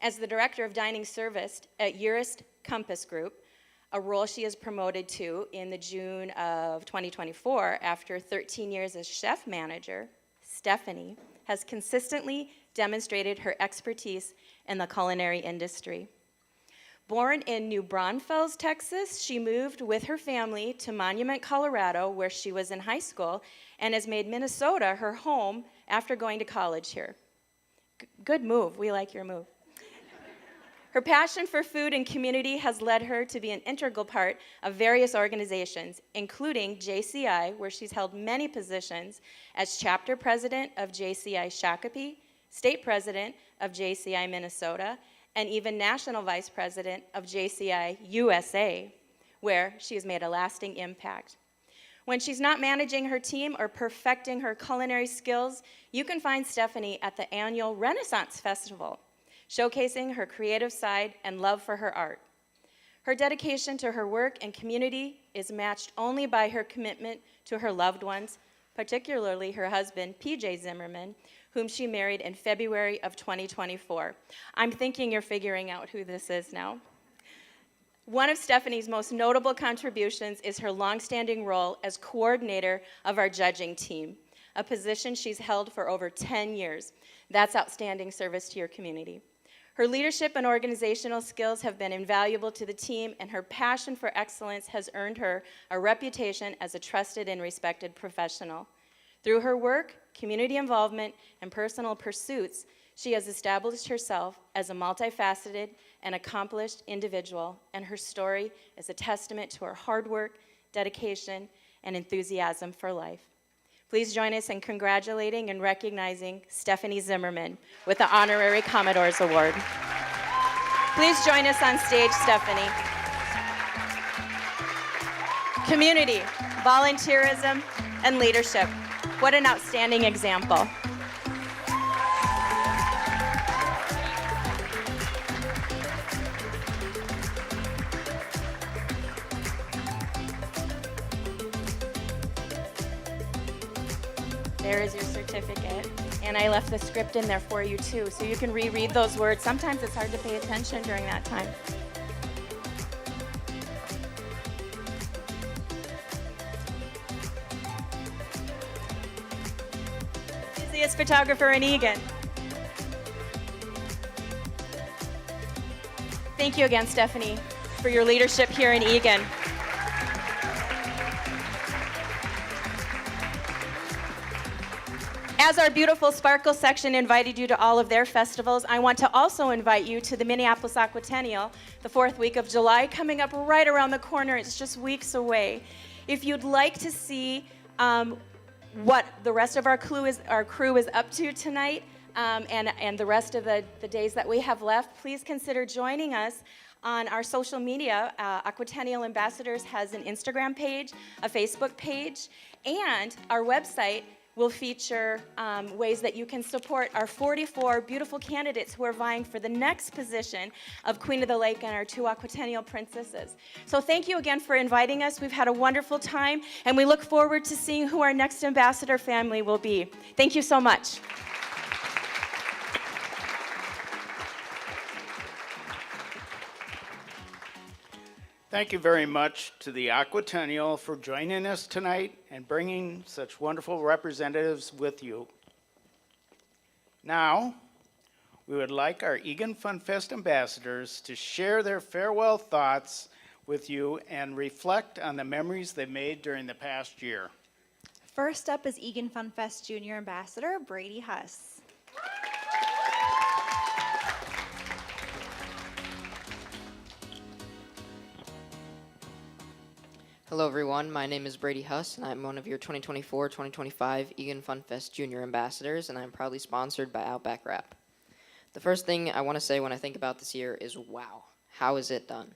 As the Director of Dining Service at Urist Compass Group, a role she is promoted to in the June of 2024 after 13 years as chef manager, Stephanie has consistently demonstrated her expertise in the culinary industry. Born in New Braunfels, Texas, she moved with her family to Monument, Colorado, where she was in high school, and has made Minnesota her home after going to college here. Good move. We like your move. Her passion for food and community has led her to be an integral part of various organizations, including JCI, where she's held many positions as chapter president of JCI Shakopee, state president of JCI Minnesota, and even national vice president of JCI USA, where she has made a lasting impact. When she's not managing her team or perfecting her culinary skills, you can find Stephanie at the annual Renaissance Festival, showcasing her creative side and love for her art. Her dedication to her work and community is matched only by her commitment to her loved ones, particularly her husband, PJ Zimmerman, whom she married in February of 2024. I'm thinking you're figuring out who this is now. One of Stephanie's most notable contributions is her longstanding role as coordinator of our judging team, a position she's held for over 10 years. That's outstanding service to your community. Her leadership and organizational skills have been invaluable to the team, and her passion for excellence has earned her a reputation as a trusted and respected professional. Through her work, community involvement, and personal pursuits, she has established herself as a multifaceted and accomplished individual, and her story is a testament to her hard work, dedication, and enthusiasm for life. Please join us in congratulating and recognizing Stephanie Zimmerman with the Honorary Commodore's Award. Please join us on stage, Stephanie. Community, volunteerism, and leadership. What an outstanding example. There is your certificate. And I left the script in there for you too, so you can reread those words. Sometimes it's hard to pay attention during that time. Happiest photographer in Eagan. Thank you again, Stephanie, for your leadership here in Eagan. As our beautiful Sparkle section invited you to all of their festivals, I want to also invite you to the Minneapolis Aquatennial, the 4th week of July, coming up right around the corner. It's just weeks away. If you'd like to see what the rest of our crew is up to tonight, and the rest of the days that we have left, please consider joining us on our social media. Aquatennial Ambassadors has an Instagram page, a Facebook page, and our website will feature ways that you can support our 44 beautiful candidates who are vying for the next position of Queen of the Lake and our 2 Aquatennial princesses. So thank you again for inviting us. We've had a wonderful time, and we look forward to seeing who our next ambassador family will be. Thank you so much. Thank you very much to the Aquatennial for joining us tonight and bringing such wonderful representatives with you. Now, we would like our Eagan Funfest ambassadors to share their farewell thoughts with you and reflect on the memories they made during the past year. First up is Eagan Funfest Junior Ambassador Brady Huss. Hello everyone, my name is Brady Huss and I'm one of your 2024-2025 Eagan Funfest Junior Ambassadors and I'm proudly sponsored by Outback Wrap. The first thing I want to say when I think about this year is wow, how is it done?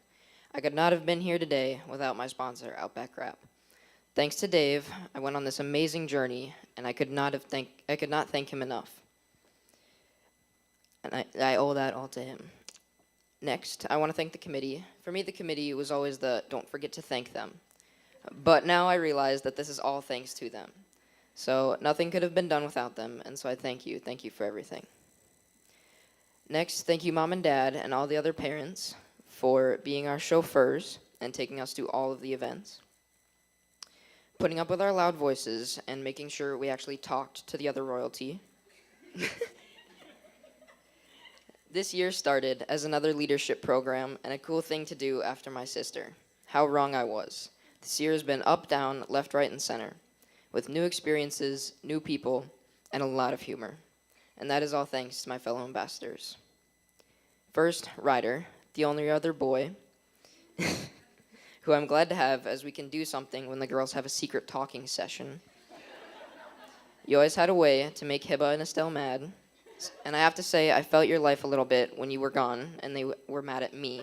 I could not have been here today without my sponsor, Outback Wrap. Thanks to Dave, I went on this amazing journey and I could not thank him enough. And I owe that all to him. Next, I want to thank the committee. For me, the committee was always the don't forget to thank them. But now I realize that this is all thanks to them. So nothing could have been done without them, and so I thank you. Thank you for everything. Next, thank you, Mom and Dad, and all the other parents for being our chauffeurs and taking us to all of the events. Putting up with our loud voices and making sure we actually talked to the other royalty. This year started as another leadership program and a cool thing to do after my sister. How wrong I was. This year has been up, down, left, right, and center, with new experiences, new people, and a lot of humor. And that is all thanks to my fellow ambassadors. First, Ryder, the only other boy, who I'm glad to have as we can do something when the girls have a secret talking session. You always had a way to make Hiba and Estelle mad, and I have to say I felt your life a little bit when you were gone and they were mad at me.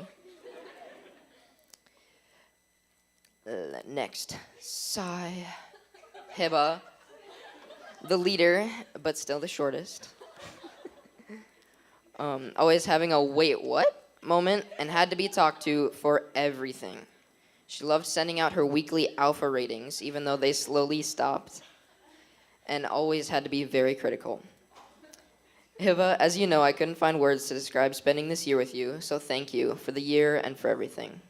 Next, Sai, Hiba, the leader, but still the shortest. Always having a wait, what moment and had to be talked to for everything. She loved sending out her weekly alpha ratings, even though they slowly stopped, and always had to be very critical. Hiba, as you know, I couldn't find words to describe spending this year with you, so thank you for the year and for everything.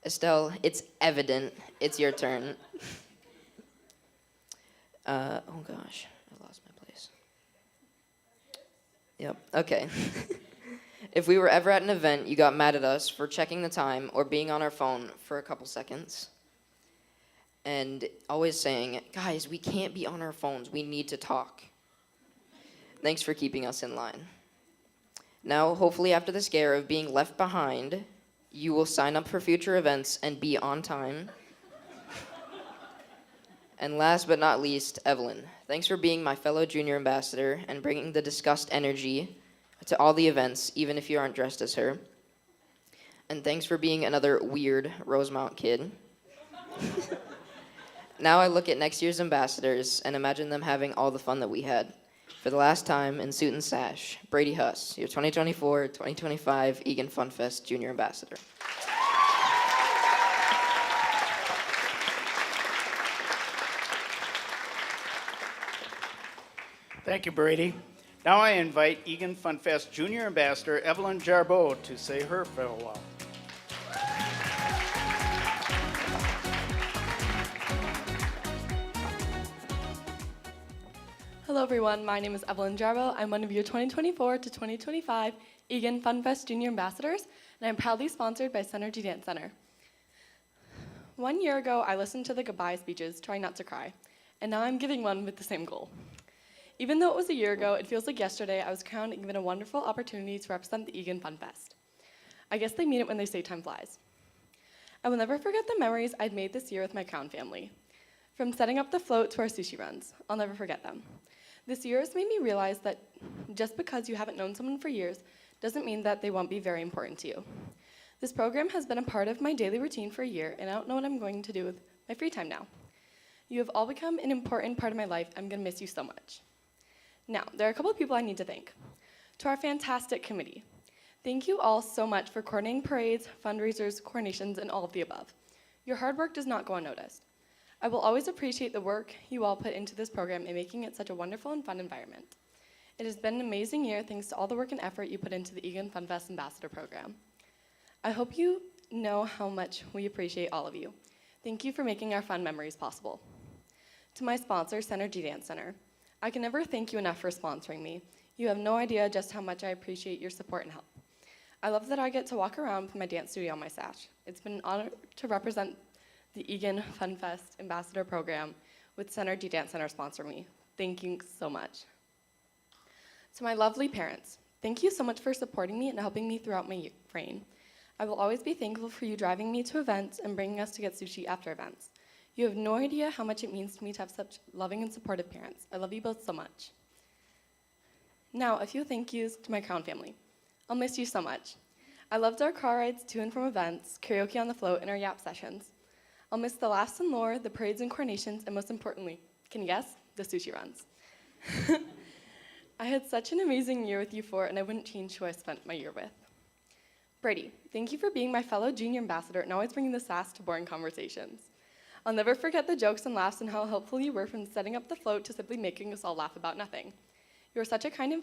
Estelle, it's evident. It's your turn. Oh gosh, I lost my place. Yep, okay. If we were ever at an event, you got mad at us for checking the time or being on our phone for a couple seconds. And always saying, guys, we can't be on our phones. We need to talk. Thanks for keeping us in line. Now, hopefully after the scare of being left behind, you will sign up for future events and be on time. And last but not least, Evelyn. Thanks for being my fellow junior ambassador and bringing the discussed energy to all the events, even if you aren't dressed as her. And thanks for being another weird Rosemount kid. Now I look at next year's ambassadors and imagine them having all the fun that we had. For the last time in suit and sash, Brady Huss, your 2024-2025 Eagan Funfest Junior Ambassador. Thank you, Brady. Now I invite Eagan Funfest Junior Ambassador Evelyn Jarbeau to say her farewell. Hello everyone, my name is Evelyn Jarbo. I'm one of your 2024 to 2025 Eagan Funfest Junior Ambassadors, and I'm proudly sponsored by Synergy Dance Center. 1 year ago, I listened to the goodbye speeches, trying not to cry, and now I'm giving one with the same goal. Even though it was a year ago, it feels like yesterday I was crowned and given a wonderful opportunity to represent the Eagan Funfest. I guess they mean it when they say time flies. I will never forget the memories I've made this year with my Crown family. From setting up the float to our sushi runs, I'll never forget them. This year has made me realize that just because you haven't known someone for years doesn't mean that they won't be very important to you. This program has been a part of my daily routine for a year, and I don't know what I'm going to do with my free time now. You have all become an important part of my life. I'm going to miss you so much. Now, there are a couple of people I need to thank. To our fantastic committee, thank you all so much for coordinating parades, fundraisers, coronations, and all of the above. Your hard work does not go unnoticed. I will always appreciate the work you all put into this program and making it such a wonderful and fun environment. It has been an amazing year thanks to all the work and effort you put into the Eagan Funfest Ambassador Program. I hope you know how much we appreciate all of you. Thank you for making our fun memories possible. To my sponsor, Synergy Dance Center, I can never thank you enough for sponsoring me. You have no idea just how much I appreciate your support and help. I love that I get to walk around with my dance studio on my sash. It's been an honor to represent the Eagan Funfest Ambassador Program with Synergy Dance Center sponsor me. Thank you so much. To my lovely parents, thank you so much for supporting me and helping me throughout my reign. I will always be thankful for you driving me to events and bringing us to get sushi after events. You have no idea how much it means to me to have such loving and supportive parents. I love you both so much. Now, a few thank yous to my Crown family. I'll miss you so much. I loved our car rides to and from events, karaoke on the float, and our yap sessions. I'll miss the laughs and lore, the parades and coronations, and most importantly, can you guess? The sushi runs. I had such an amazing year with you four, and I wouldn't change who I spent my year with. Brady, thank you for being my fellow junior ambassador and always bringing the sass to boring conversations. I'll never forget the jokes and laughs and how helpful you were from setting up the float to simply making us all laugh about nothing. You are such a kind and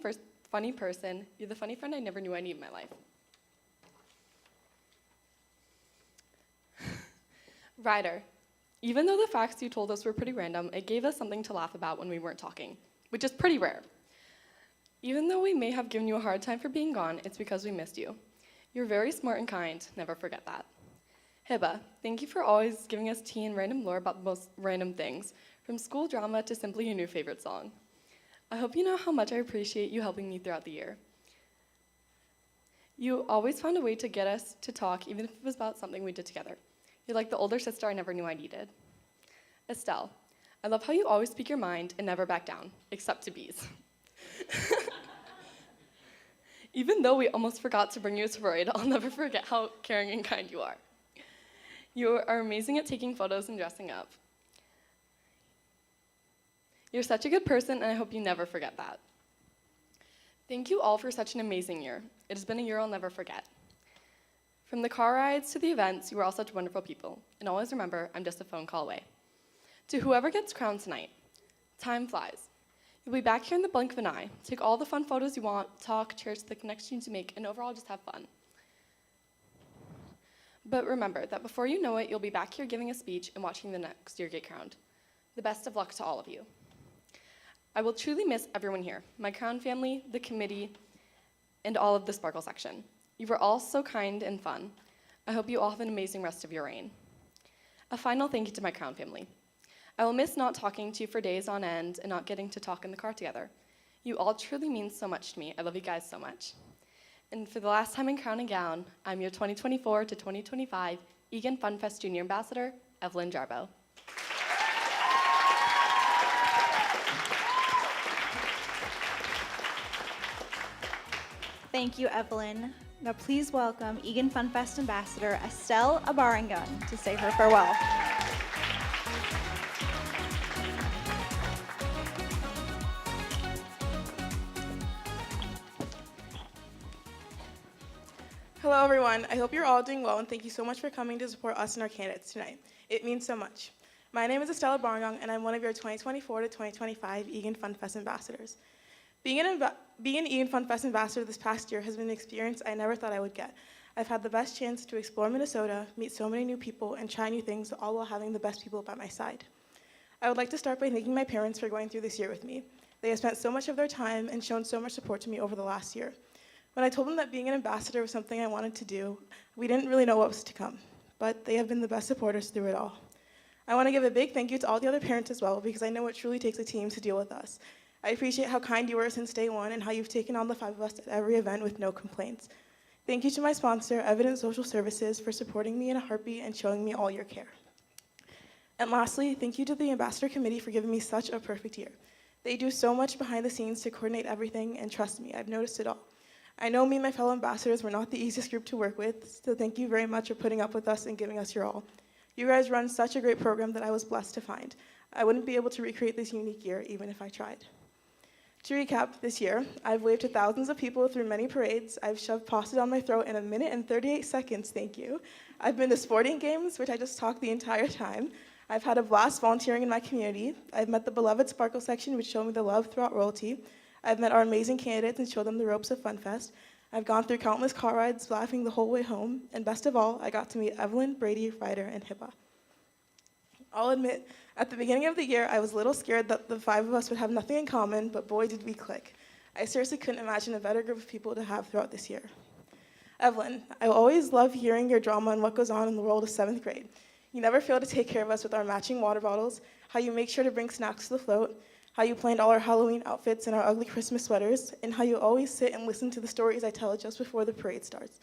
funny person. You're the funny friend I never knew I needed in my life. Ryder, even though the facts you told us were pretty random, it gave us something to laugh about when we weren't talking, which is pretty rare. Even though we may have given you a hard time for being gone, it's because we missed you. You're very smart and kind, never forget that. Hiba, thank you for always giving us tea and random lore about the most random things, from school drama to simply your new favorite song. I hope you know how much I appreciate you helping me throughout the year. You always found a way to get us to talk, even if it was about something we did together. You're like the older sister I never knew I needed. Estelle, I love how you always speak your mind and never back down, except to bees. Even though we almost forgot to bring you a parade, I'll never forget how caring and kind you are. You are amazing at taking photos and dressing up. You're such a good person, and I hope you never forget that. Thank you all for such an amazing year. It has been a year I'll never forget. From the car rides to the events, you were all such wonderful people. And always remember, I'm just a phone call away. To whoever gets crowned tonight, time flies. You'll be back here in the blink of an eye. Take all the fun photos you want, talk, cherish the connections you make, and overall just have fun. But remember that before you know it, you'll be back here giving a speech and watching the next year get crowned. The best of luck to all of you. I will truly miss everyone here, my Crown family, the committee, and all of the Sparkle section. You were all so kind and fun. I hope you all have an amazing rest of your reign. A final thank you to my Crown family. I will miss not talking to you for days on end and not getting to talk in the car together. You all truly mean so much to me. I love you guys so much. And for the last time in Crown and Gown, I'm your 2024 to 2025 Eagan Funfest Junior Ambassador, Evelyn Jarbo. Thank you, Evelyn. Now please welcome Eagan Funfest Ambassador Estelle Abarangun to say her farewell. Hello, everyone. I hope you're all doing well, and thank you so much for coming to support us and our candidates tonight. It means so much. My name is Estelle Abarangun, and I'm one of your 2024 to 2025 Eagan Funfest ambassadors. Being an Eagan Funfest ambassador this past year has been an experience I never thought I would get. I've had the best chance to explore Minnesota, meet so many new people, and try new things, all while having the best people by my side. I would like to start by thanking my parents for going through this year with me. They have spent so much of their time and shown so much support to me over the last year. When I told them that being an ambassador was something I wanted to do, we didn't really know what was to come, but they have been the best supporters through it all. I want to give a big thank you to all the other parents as well, because I know it truly takes a team to deal with us. I appreciate how kind you were since day one and how you've taken on the 5 of us at every event with no complaints. Thank you to my sponsor, Evident Social Services, for supporting me in a heartbeat and showing me all your care. And lastly, thank you to the Ambassador Committee for giving me such a perfect year. They do so much behind the scenes to coordinate everything, and trust me, I've noticed it all. I know me and my fellow ambassadors were not the easiest group to work with, so thank you very much for putting up with us and giving us your all. You guys run such a great program that I was blessed to find. I wouldn't be able to recreate this unique year even if I tried. To recap, this year, I've waved to thousands of people through many parades. I've shoved pasta down my throat in 1 minute and 38 seconds, thank you. I've been to sporting games, which I just talked the entire time. I've had a blast volunteering in my community. I've met the beloved Sparkle section, which showed me the love throughout royalty. I've met our amazing candidates and showed them the ropes of Funfest. I've gone through countless car rides, laughing the whole way home. And best of all, I got to meet Evelyn, Brady, Ryder, and Hibba. I'll admit, at the beginning of the year, I was a little scared that the 5 of us would have nothing in common, but boy, did we click. I seriously couldn't imagine a better group of people to have throughout this year. Evelyn, I always love hearing your drama and what goes on in the world of 7th grade. You never fail to take care of us with our matching water bottles, how you make sure to bring snacks to the float, how you planned all our Halloween outfits and our ugly Christmas sweaters, and how you always sit and listen to the stories I tell just before the parade starts.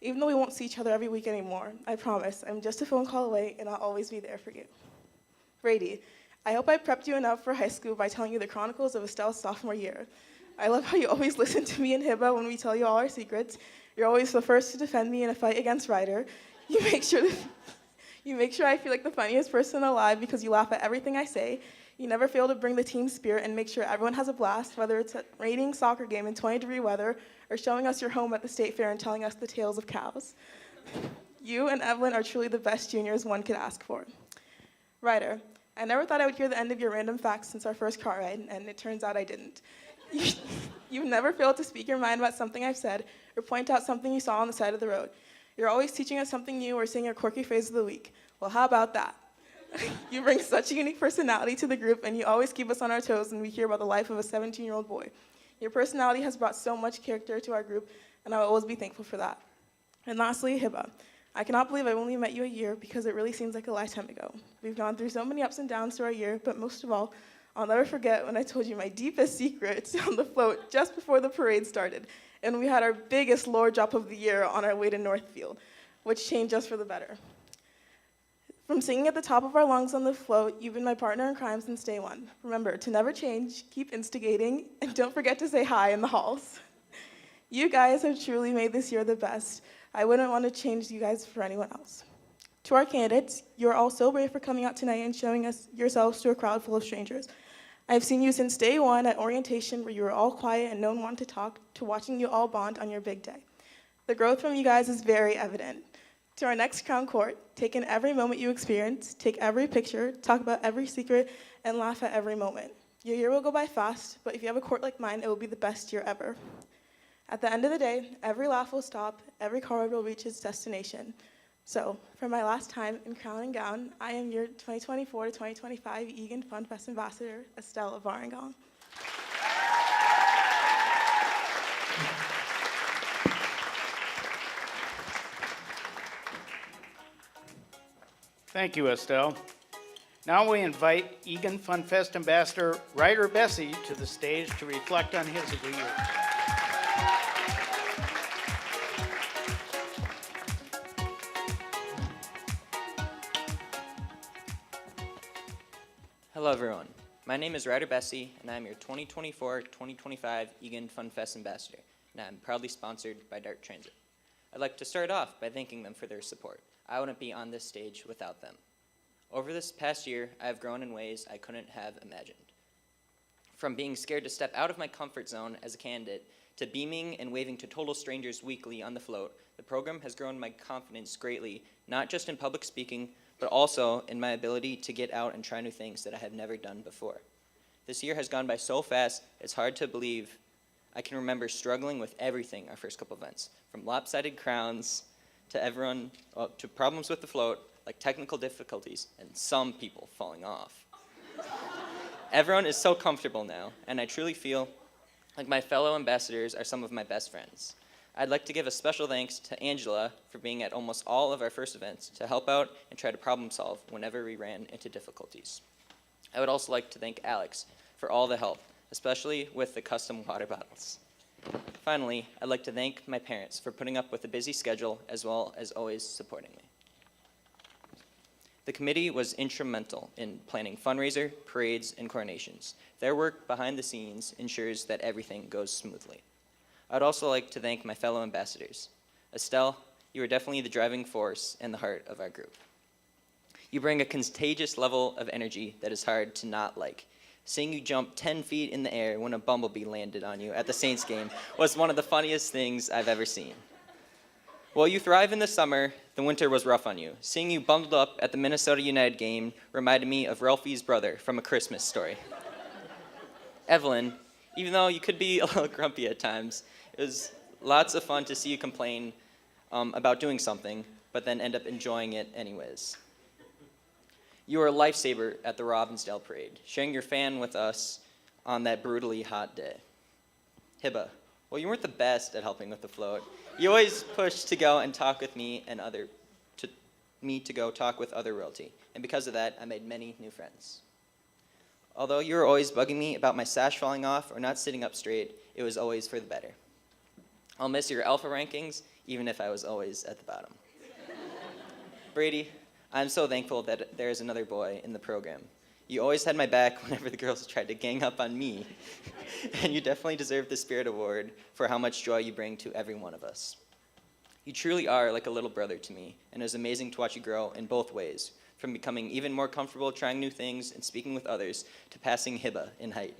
Even though we won't see each other every week anymore, I promise, I'm just a phone call away and I'll always be there for you. Brady, I hope I prepped you enough for high school by telling you the chronicles of Estelle's sophomore year. I love how you always listen to me and Hibba when we tell you all our secrets. You're always the first to defend me in a fight against Ryder. You make sure I feel like the funniest person alive because you laugh at everything I say. You never fail to bring the team spirit and make sure everyone has a blast, whether it's a raining soccer game in 20-degree weather or showing us your home at the state fair and telling us the tales of cows. You and Evelyn are truly the best juniors one could ask for. Ryder, I never thought I would hear the end of your random facts since our first car ride, and it turns out I didn't. You've never failed to speak your mind about something I've said or point out something you saw on the side of the road. You're always teaching us something new or saying your quirky phrase of the week. Well, how about that? You bring such a unique personality to the group, and you always keep us on our toes when we hear about the life of a 17-year-old boy. Your personality has brought so much character to our group, and I will always be thankful for that. And lastly, Hibba. I cannot believe I've only met you a year because it really seems like a lifetime ago. We've gone through so many ups and downs through our year, but most of all, I'll never forget when I told you my deepest secrets on the float just before the parade started, and we had our biggest lore drop of the year on our way to Northfield, which changed us for the better. From singing at the top of our lungs on the float, you've been my partner in crime since day one. Remember to never change, keep instigating, and don't forget to say hi in the halls. You guys have truly made this year the best. I wouldn't want to change you guys for anyone else. To our candidates, you're all so brave for coming out tonight and showing us yourselves to a crowd full of strangers. I've seen you since day one at orientation where you were all quiet and no one wanted to talk, to watching you all bond on your big day. The growth from you guys is very evident. To our next crown court, take in every moment you experience, take every picture, talk about every secret, and laugh at every moment. Your year will go by fast, but if you have a court like mine, it will be the best year ever. At the end of the day, every laugh will stop, every car ride will reach its destination. So, for my last time in crown and gown, I am your 2024 to 2025 Eagan Funfest Ambassador, Estelle of Varangong. Thank you, Estelle. Now we invite Eagan Funfest Ambassador Ryder Bessie to the stage to reflect on his year. Hello everyone, my name is Ryder Bessie and I'm your 2024-2025 Eagan Funfest Ambassador, and I'm proudly sponsored by Dart Transit. I'd like to start off by thanking them for their support. I wouldn't be on this stage without them. Over this past year, I have grown in ways I couldn't have imagined. From being scared to step out of my comfort zone as a candidate, to beaming and waving to total strangers weekly on the float, the program has grown my confidence greatly, not just in public speaking, but also in my ability to get out and try new things that I have never done before. This year has gone by so fast, it's hard to believe. I can remember struggling with everything our first couple events, from lopsided crowns to problems with the float, like technical difficulties, and some people falling off. Everyone is so comfortable now, and I truly feel like my fellow ambassadors are some of my best friends. I'd like to give a special thanks to Angela for being at almost all of our first events to help out and try to problem solve whenever we ran into difficulties. I would also like to thank Alex for all the help, especially with the custom water bottles. Finally, I'd like to thank my parents for putting up with a busy schedule as well as always supporting me. The committee was instrumental in planning fundraiser, parades, and coronations. Their work behind the scenes ensures that everything goes smoothly. I'd also like to thank my fellow ambassadors. Estelle, you are definitely the driving force and the heart of our group. You bring a contagious level of energy that is hard to not like. Seeing you jump 10 feet in the air when a bumblebee landed on you at the Saints game was one of the funniest things I've ever seen. While you thrive in the summer, the winter was rough on you. Seeing you bundled up at the Minnesota United game reminded me of Ralphie's brother from A Christmas Story. Evelyn, even though you could be a little grumpy at times, it was lots of fun to see you complain about doing something, but then end up enjoying it anyways. You were a lifesaver at the Robbinsdale Parade, sharing your fan with us on that brutally hot day. Hiba, well, you weren't the best at helping with the float. You always pushed to go and talk with me and to go talk with other royalty, and because of that, I made many new friends. Although you were always bugging me about my sash falling off or not sitting up straight, it was always for the better. I'll miss your alpha rankings, even if I was always at the bottom. Brady, I'm so thankful that there is another boy in the program. You always had my back whenever the girls tried to gang up on me, and you definitely deserve the Spirit Award for how much joy you bring to every one of us. You truly are like a little brother to me, and it was amazing to watch you grow in both ways, from becoming even more comfortable trying new things and speaking with others to passing Hiba in height.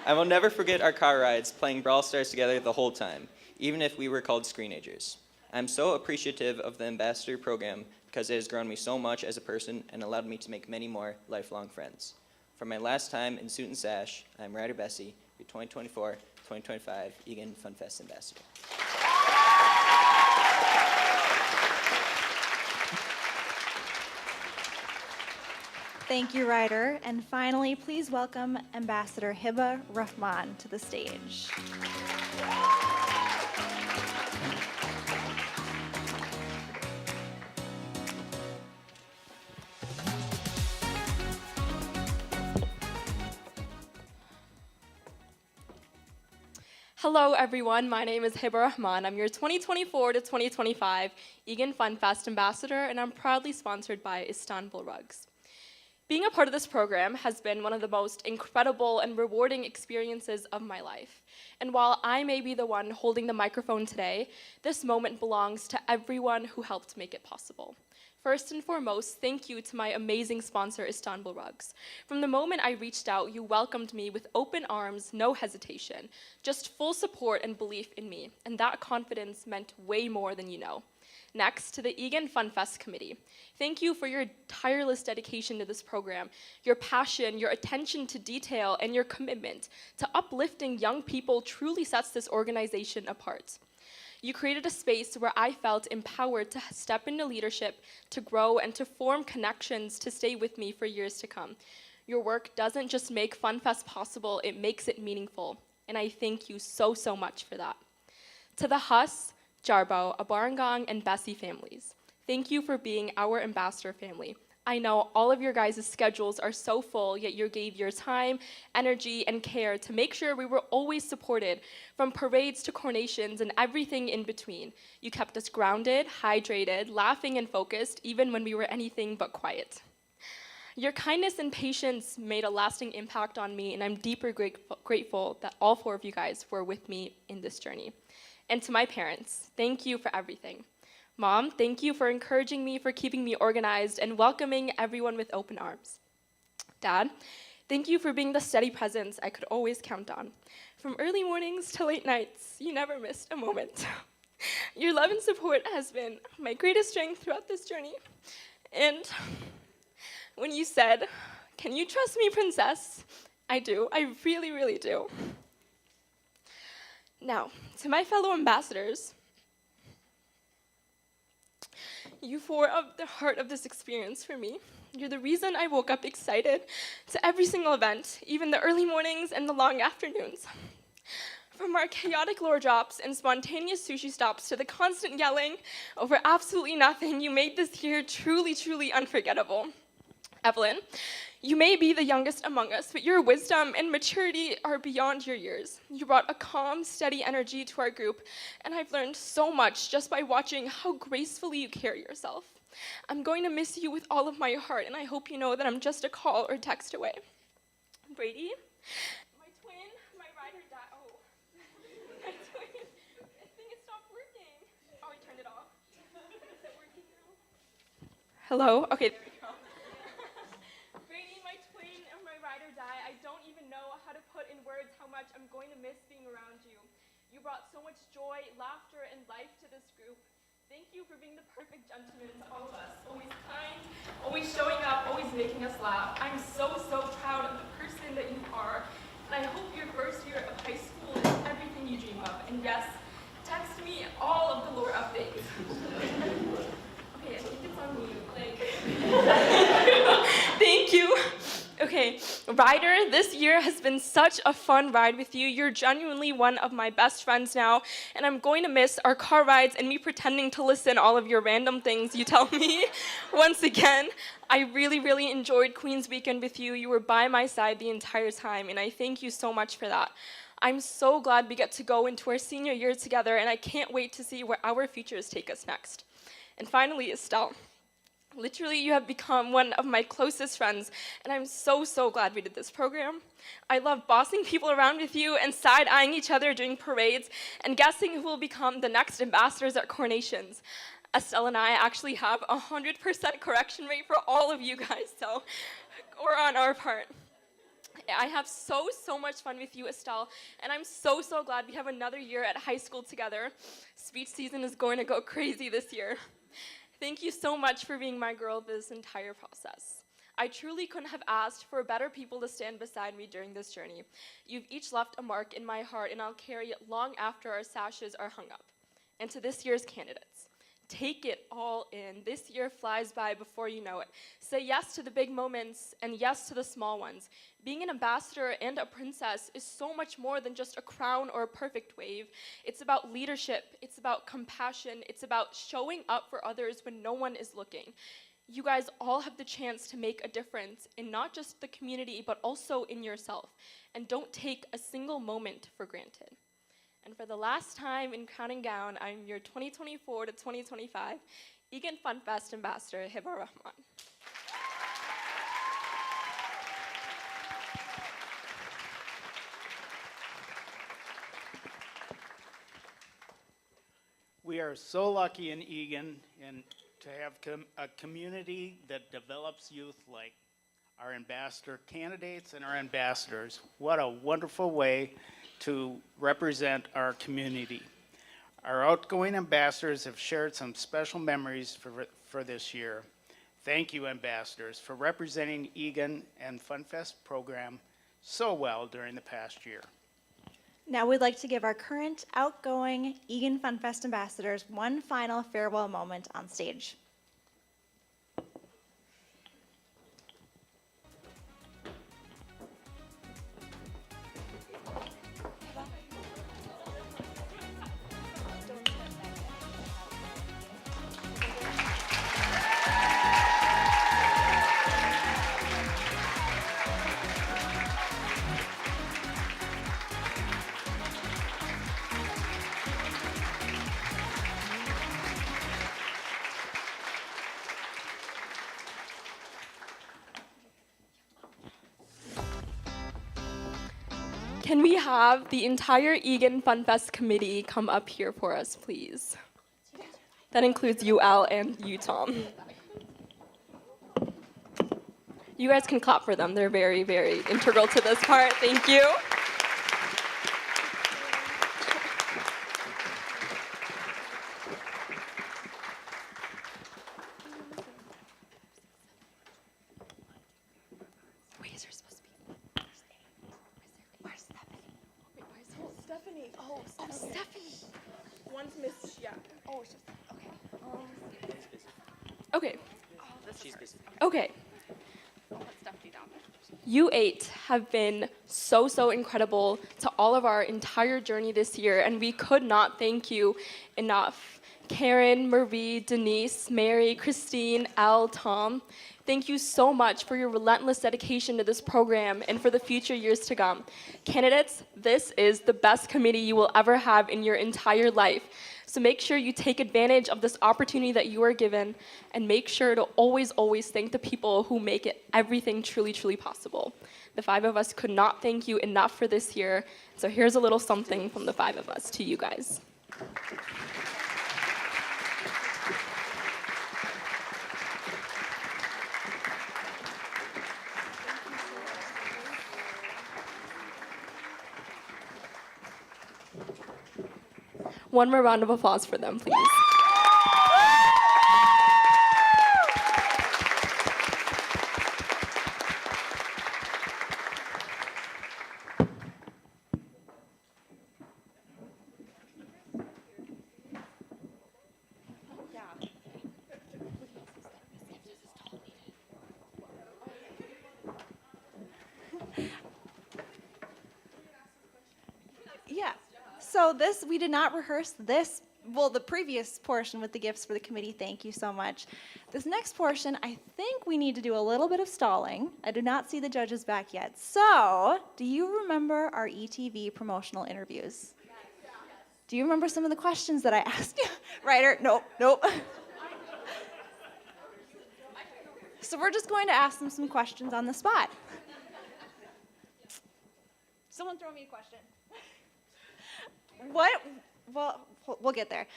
I will never forget our car rides playing Brawl Stars together the whole time, even if we were called screenagers. I'm so appreciative of the Ambassador program because it has grown me so much as a person and allowed me to make many more lifelong friends. For my last time in Suit and Sash, I'm Ryder Bessie, your 2024-2025 Eagan Funfest Ambassador. Thank you, Ryder. And finally, please welcome Ambassador Hiba Rahman to the stage. Hello, everyone. My name is Hiba Rahman. I'm your 2024 to 2025 Eagan Funfest Ambassador, and I'm proudly sponsored by Istanbul Rugs. Being a part of this program has been one of the most incredible and rewarding experiences of my life. And while I may be the one holding the microphone today, this moment belongs to everyone who helped make it possible. First and foremost, thank you to my amazing sponsor, Istanbul Rugs. From the moment I reached out, you welcomed me with open arms, no hesitation, just full support and belief in me, and that confidence meant way more than you know. Next, to the Eagan Funfest Committee. Thank you for your tireless dedication to this program, your passion, your attention to detail, and your commitment to uplifting young people truly sets this organization apart. You created a space where I felt empowered to step into leadership, to grow, and to form connections to stay with me for years to come. Your work doesn't just make Funfest possible, it makes it meaningful. And I thank you so, so much for that. To the Huss, Jarbo, Abarangong, and Bessie families, thank you for being our ambassador family. I know all of your guys' schedules are so full, yet you gave your time, energy, and care to make sure we were always supported, from parades to coronations and everything in between. You kept us grounded, hydrated, laughing, and focused, even when we were anything but quiet. Your kindness and patience made a lasting impact on me, and I'm deeply grateful that all four of you guys were with me in this journey. And to my parents, thank you for everything. Mom, thank you for encouraging me, for keeping me organized, and welcoming everyone with open arms. Dad, thank you for being the steady presence I could always count on. From early mornings to late nights, you never missed a moment. Your love and support has been my greatest strength throughout this journey. And when you said, "Can you trust me, princess?" I do. I really, really do. Now, to my fellow ambassadors, You four are the heart of this experience for me. You're the reason I woke up excited to every single event, even the early mornings and the long afternoons. From our chaotic lore drops and spontaneous sushi stops to the constant yelling over absolutely nothing, you made this year truly, truly unforgettable. Evelyn, you may be the youngest among us, but your wisdom and maturity are beyond your years. You brought a calm, steady energy to our group, and I've learned so much just by watching how gracefully you carry yourself. I'm going to miss you with all of my heart, and I hope you know that I'm just a call or text away. Brady, my twin, my ride or die. Oh, my twin. I think it stopped working. Oh, I turned it off. Is it working now? Hello? Okay, there we go. Brady, my twin, and my ride or die. I don't even know how to put in words how much I'm going to miss being around you. You brought so much joy, laughter, and life to this group. Thank you for being the perfect gentleman to all of us. Always kind, always showing up, always making us laugh. I'm so, so proud of the person that you are. And I hope your first year of high school is everything you dream of. And yes, text me all of the lore updates. Okay, I think it's on mute. Thank you. Okay, Ryder, this year has been such a fun ride with you. You're genuinely one of my best friends now, and I'm going to miss our car rides and me pretending to listen all of your random things you tell me. Once again, I really, really enjoyed Queen's Weekend with you. You were by my side the entire time, and I thank you so much for that. I'm so glad we get to go into our senior year together, and I can't wait to see where our futures take us next. And finally, Estelle. Literally, you have become one of my closest friends, and I'm so, so glad we did this program. I love bossing people around with you and side-eyeing each other during parades and guessing who will become the next ambassadors at Coronations. Estelle and I actually have 100% correction rate for all of you guys, so we're on our part. I have so, so much fun with you, Estelle, and I'm so, so glad we have another year at high school together. Speech season is going to go crazy this year. Thank you so much for being my girl this entire process. I truly couldn't have asked for better people to stand beside me during this journey. You've each left a mark in my heart, and I'll carry it long after our sashes are hung up. And to this year's candidates, take it all in. This year flies by before you know it. Say yes to the big moments and yes to the small ones. Being an ambassador and a princess is so much more than just a crown or a perfect wave. It's about leadership, it's about compassion, it's about showing up for others when no one is looking. You guys all have the chance to make a difference in not just the community, but also in yourself. And don't take a single moment for granted. And for the last time in counting down, I'm your 2024 to 2025 Eagan Funfest Ambassador, Hiba Rahman. We are so lucky in Eagan and to have a community that develops youth like our ambassador candidates and our ambassadors. What a wonderful way to represent our community. Our outgoing ambassadors have shared some special memories for this year. Thank you, ambassadors, for representing Eagan and Funfest program so well during the past year. Now we'd like to give our current outgoing Eagan Funfest ambassadors one final farewell moment on stage. Can we have the entire Eagan Funfest committee come up here for us, please? That includes you, Al, and you, Tom. You guys can clap for them. They're very, very integral to this part. Thank you. Stephanie. Oh, Stephanie. One's missed. Yeah. Oh, it's just okay. Okay. She's busy. Okay. You 8 have been so incredible to all of our entire journey this year, and we could not thank you enough. Karen, Marie, Denise, Mary, Christine, Elle, Tom, thank you so much for your relentless dedication to this program and for the future years to come. Candidates, this is the best committee you will ever have in your entire life. So make sure you take advantage of this opportunity that you are given, and make sure to always thank the people who make it everything truly possible. The 5 of us could not thank you enough for this year, so here's a little something from the 5 of us to you guys. One more round of applause for them, please. Yeah. So this, we did not rehearse this, well, the previous portion with the gifts for the committee. Thank you so much. This next portion, I think we need to do a little bit of stalling. I do not see the judges back yet. So, do you remember our ETV promotional interviews? Do you remember some of the questions that I asked you? Ryder, nope. So we're just going to ask them some questions on the spot. Someone throw me a question. Well, we'll get there.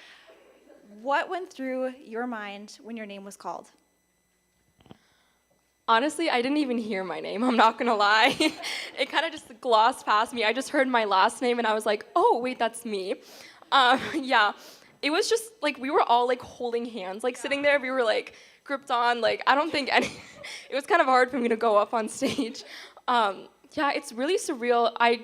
What went through your mind when your name was called? Honestly, I didn't even hear my name, I'm not gonna lie. It kind of just glossed past me. I just heard my last name and I was like, oh, wait, that's me. Yeah, it was just like we were all like holding hands, like sitting there, we were like gripped on, like I don't think any, it was kind of hard for me to go up on stage. Yeah, it's really surreal. I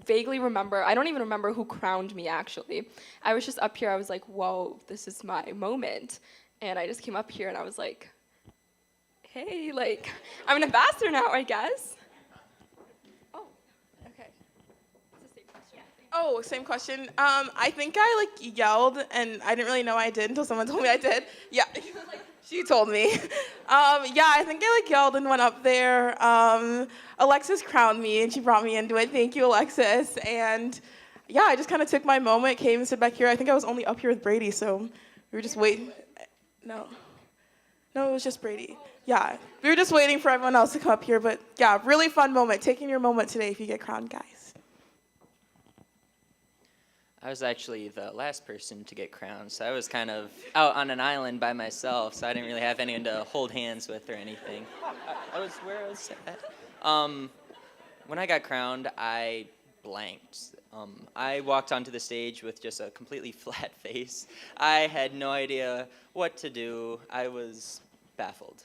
vaguely remember, I don't even remember who crowned me actually. I was just up here, I was like, whoa, this is my moment. And I just came up here and I was like, hey, like, I'm an ambassador now, I guess. Oh, okay. It's the same question. Oh, same question. I think I like yelled and I didn't really know I did until someone told me I did. Yeah, she told me. Yeah, I think I like yelled and went up there. Alexis crowned me and she brought me into it. Thank you, Alexis. And yeah, I just kind of took my moment, came and stood back here. I think I was only up here with Brady, so we were just waiting. No, it was just Brady. Yeah, we were just waiting for everyone else to come up here, but yeah, really fun moment. Taking your moment today if you get crowned, guys. I was actually the last person to get crowned, so I was kind of out on an island by myself, so I didn't really have anyone to hold hands with or anything. I was where I was at. When I got crowned, I blanked. I walked onto the stage with just a completely flat face. I had no idea what to do. I was baffled.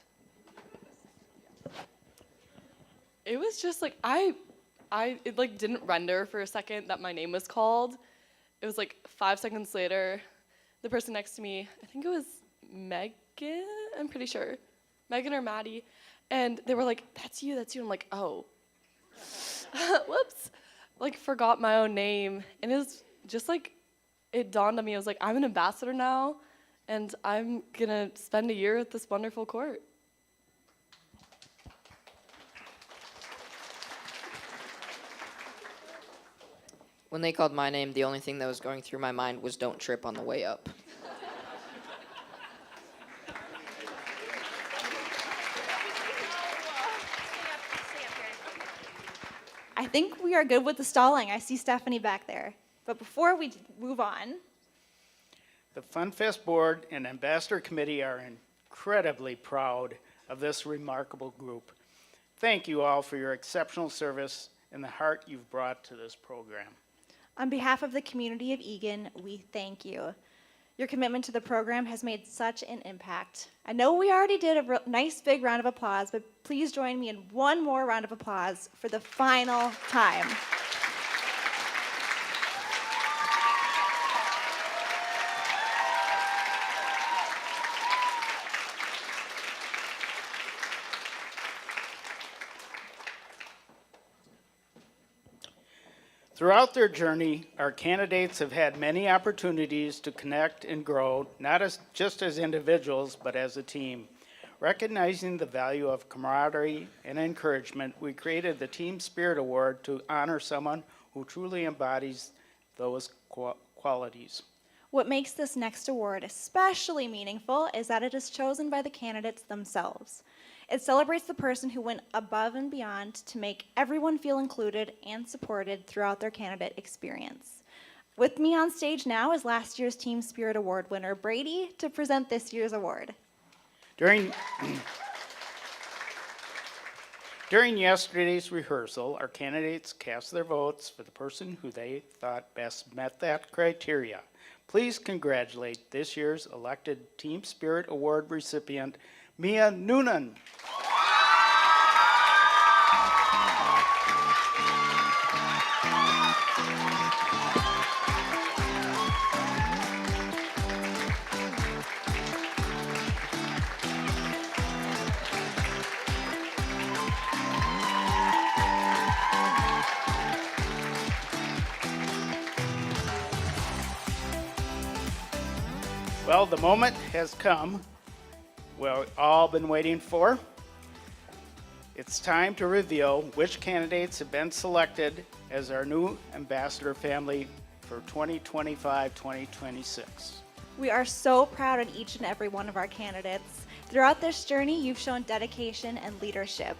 It was just like it like didn't render for a second that my name was called. It was like 5 seconds later, the person next to me, I think it was Megan, I'm pretty sure, Megan or Maddie, and they were like, that's you. I'm like, oh, whoops, like forgot my own name. And it was just like, it dawned on me, I was like, I'm an ambassador now, and I'm gonna spend a year at this wonderful court. When they called my name, the only thing that was going through my mind was don't trip on the way up. I think we are good with the stalling. I see Stephanie back there. But before we move on, The Funfest Board and Ambassador Committee are incredibly proud of this remarkable group. Thank you all for your exceptional service and the heart you've brought to this program. on behalf of the community of Eagan, we thank you. Your commitment to the program has made such an impact. I know we already did a nice big round of applause, but please join me in one more round of applause for the final time. Throughout their journey, our candidates have had many opportunities to connect and grow, not just as individuals, but as a team. Recognizing the value of camaraderie and encouragement, we created the Team Spirit Award to honor someone who truly embodies those qualities. What makes this next award especially meaningful is that it is chosen by the candidates themselves. It celebrates the person who went above and beyond to make everyone feel included and supported throughout their candidate experience. With me on stage now is last year's Team Spirit Award winner, Brady, to present this year's award. During yesterday's rehearsal, our candidates cast their votes for the person who they thought best met that criteria. Please congratulate this year's elected Team Spirit Award recipient, Mia Noonan. Well, the moment has come we've all been waiting for. It's time to reveal which candidates have been selected as our new ambassador family for 2025-2026. We are so proud of each and every one of our candidates. Throughout this journey, you've shown dedication and leadership.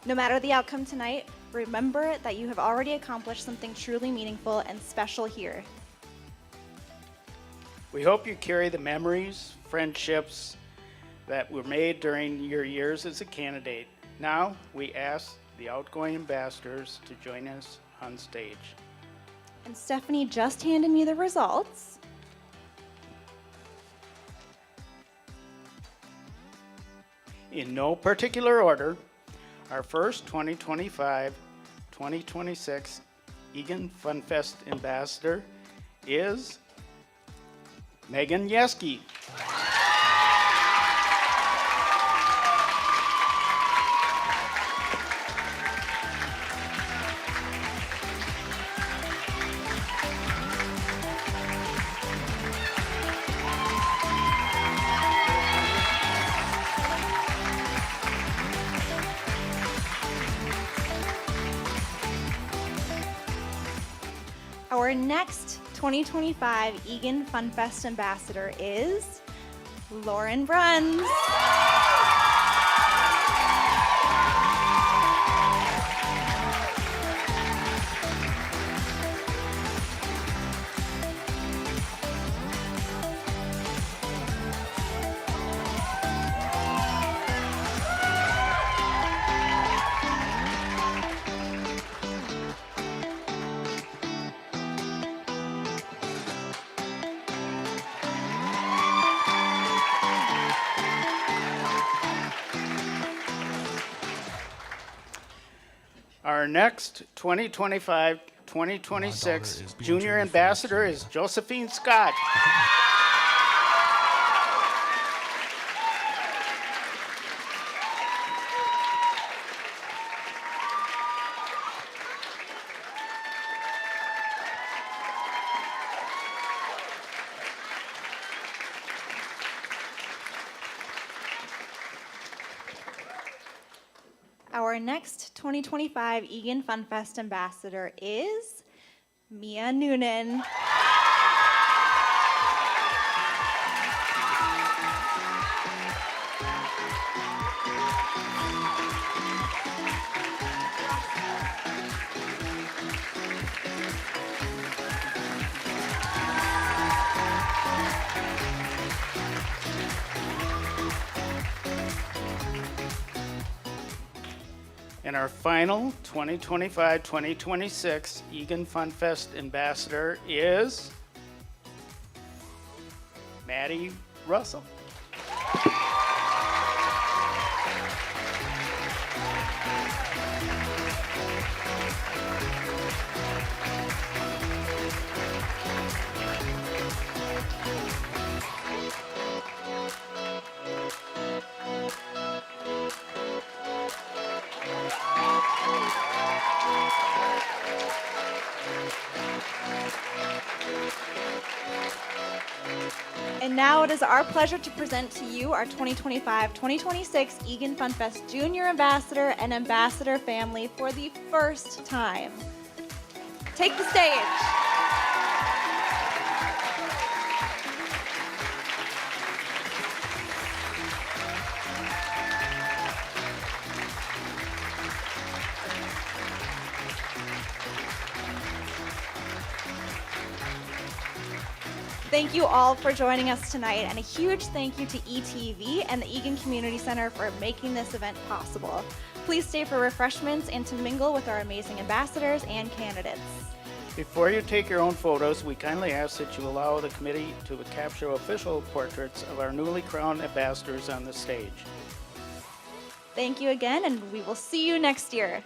No matter the outcome tonight, remember that you have already accomplished something truly meaningful and special here. We hope you carry the memories, friendships that were made during your years as a candidate. Now, we ask the outgoing ambassadors to join us on stage. And Stephanie just handed me the results. In no particular order, our first 2025-2026 Eagan Funfest ambassador is Megan Yeske. Our next 2025 Eagan Funfest ambassador is Lauren Bruns. Our next 2025-2026 Junior Ambassador is Josephine Scott. Our next 2025 Eagan Funfest ambassador is Mia Noonan. And our final 2025-2026 Eagan Funfest ambassador is Maddie Russell. it is our pleasure to present to you our 2025-2026 Eagan Funfest Junior Ambassador and Ambassador family for the first time. Take the stage. Thank you all for joining us tonight, and a huge thank you to ETV and the Eagan Community Center for making this event possible. Please stay for refreshments and to mingle with our amazing ambassadors and candidates. Before you take your own photos, we kindly ask that you allow the committee to capture official portraits of our newly crowned ambassadors on the stage. Thank you again, and we will see you next year.